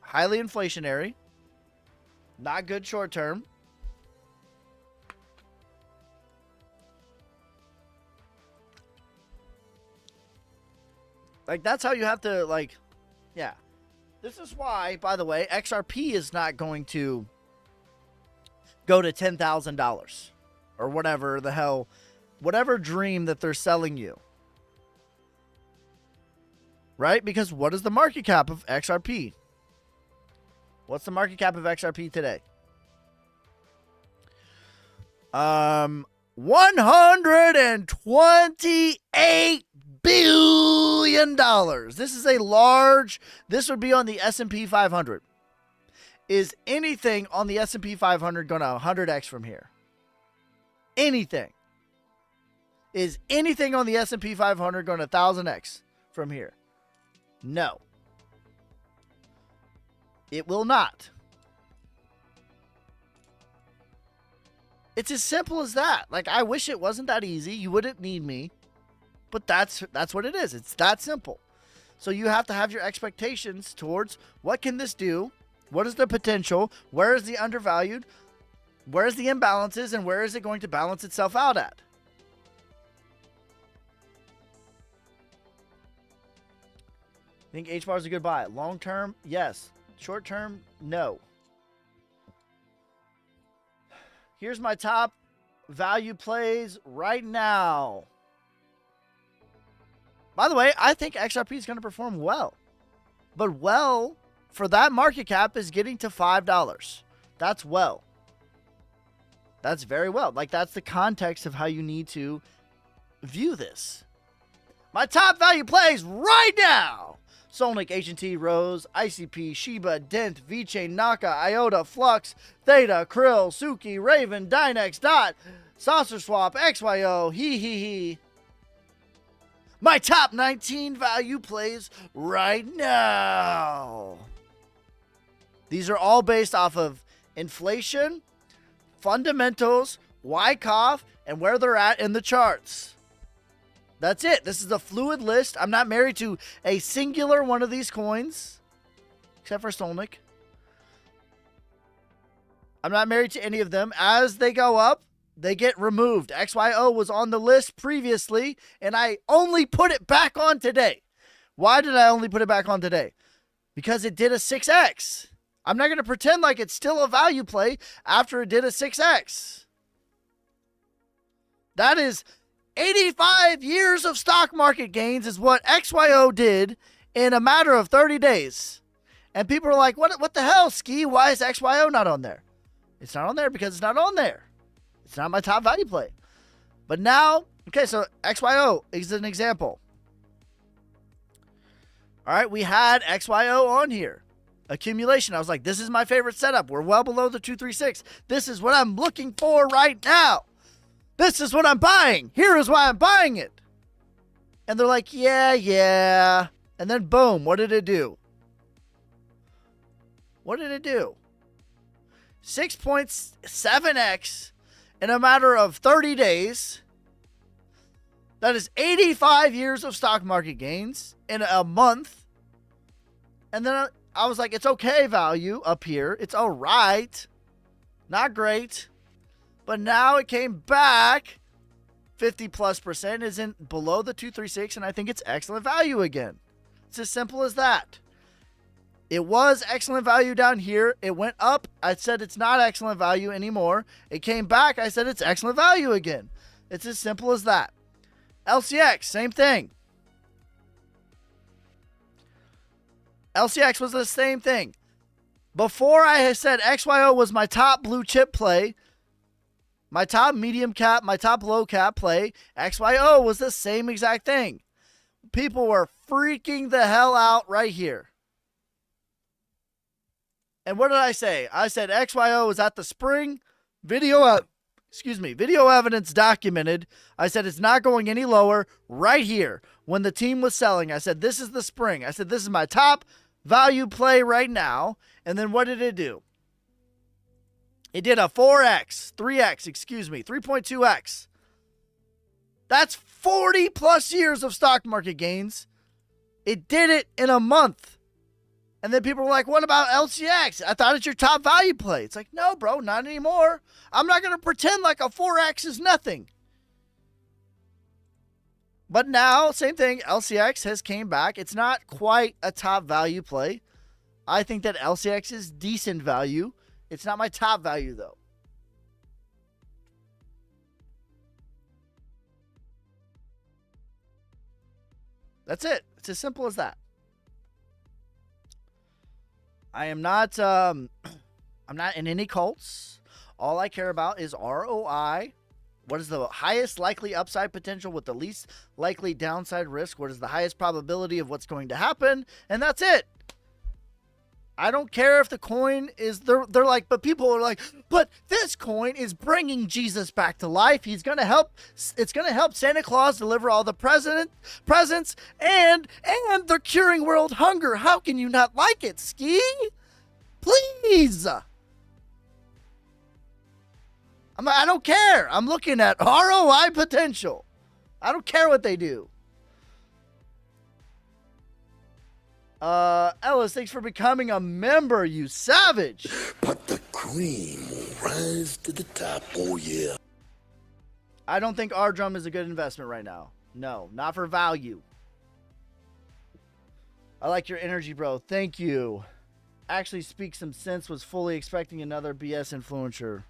Highly inflationary. Not good short term. Like, that's how you have to, like, yeah. This is why, by the way, XRP is not going to go to $10,000 or whatever the hell, whatever dream that they're selling you. Right? Because what is the market cap of XRP? What's the market cap of XRP today? $128 billion. This is a large, this would be on the S&P 500. Is anything on the S&P 500 going to 100x from here? Anything. Is anything on the S&P 500 going to 1000x from here? No. It will not. It's as simple as that. Like, I wish it wasn't that easy. You wouldn't need me. But that's what it is. It's that simple. So you have to have your expectations towards what can this do? What is the potential? Where is the undervalued? Where is the imbalances? And where is it going to balance itself out at? I think H-bar is a good buy. Long term, yes. Short term, no. Here's my top value plays right now. By the way, I think XRP is going to perform well. But well, for that market cap, is getting to $5. That's well. That's very well. Like, that's the context of how you need to view this. My top value plays right now. Sonic, H&T, Rose, ICP, Shiba, Dent, VeChain, Naka, IOTA, Flux, Theta, Krill, Suki, Raven, Dynex, Dot, Saucer Swap, XYO, Hee. my top 19 value plays right now. These are all based off of inflation, fundamentals, Wyckoff, and where they're at in the charts. That's it. This is a fluid list. I'm not married to a singular one of these coins, except for Solnic. I'm not married to any of them. As they go up, they get removed. XYO was on the list previously, and I only put it back on today. Why did I only put it back on today? Because it did a 6X. I'm not going to pretend like it's still a value play after it did a 6X. That is 85 years of stock market gains is what XYO did in a matter of 30 days. And people are like, what the hell, Ski? Why is XYO not on there? It's not on there because it's not on there. It's not my top value play. But now, okay, so XYO is an example. All right, we had XYO on here. Accumulation. I was like, this is my favorite setup. We're well below the 236. This is what I'm looking for right now. This is what I'm buying. Here is why I'm buying it. And they're like, yeah. And then boom, what did it do? What did it do? 6.7x in a matter of 30 days. That is 85 years of stock market gains in a month. And then I was like, it's okay value up here. It's all right. Not great. But now it came back 50+%, isn't below the 236, and I think it's excellent value again. It's as simple as that. It was excellent value down here. It went up. I said it's not excellent value anymore. It came back. I said it's excellent value again. It's as simple as that. LCX, same thing. LCX was the same thing. Before I had said XYO was my top blue chip play, my top medium cap, my top low cap play, XYO was the same exact thing. People were freaking the hell out right here. And what did I say? I said XYO was at the spring. Video evidence documented. I said it's not going any lower right here. When the team was selling, I said this is the spring. I said this is my top value play right now. And then what did it do? It did a 3.2x. That's 40 plus years of stock market gains. It did it in a month. And then people were like, what about LCX? I thought it's your top value play. It's like, no, bro, not anymore. I'm not going to pretend like a 4X is nothing. But now, same thing, LCX has came back. It's not quite a top value play. I think that LCX is decent value. It's not my top value, though. That's it. It's as simple as that. I am not, I'm not in any cults. All I care about is ROI. What is the highest likely upside potential with the least likely downside risk? What is the highest probability of what's going to happen? And that's it. I don't care if the coin is, they're like, but people are like, but this coin is bringing Jesus back to life. He's going to help, it's going to help Santa Claus deliver all the presents, and they're curing world hunger. How can you not like it, Ski? Please. I don't care. I'm looking at ROI potential. I don't care what they do. Ellis, thanks for becoming a member, you savage. But the cream will rise to the top, oh yeah. I don't think our drum is a good investment right now. No, not for value. I like your energy, bro. Thank you. Actually speaks some sense. Was fully expecting another BS influencer.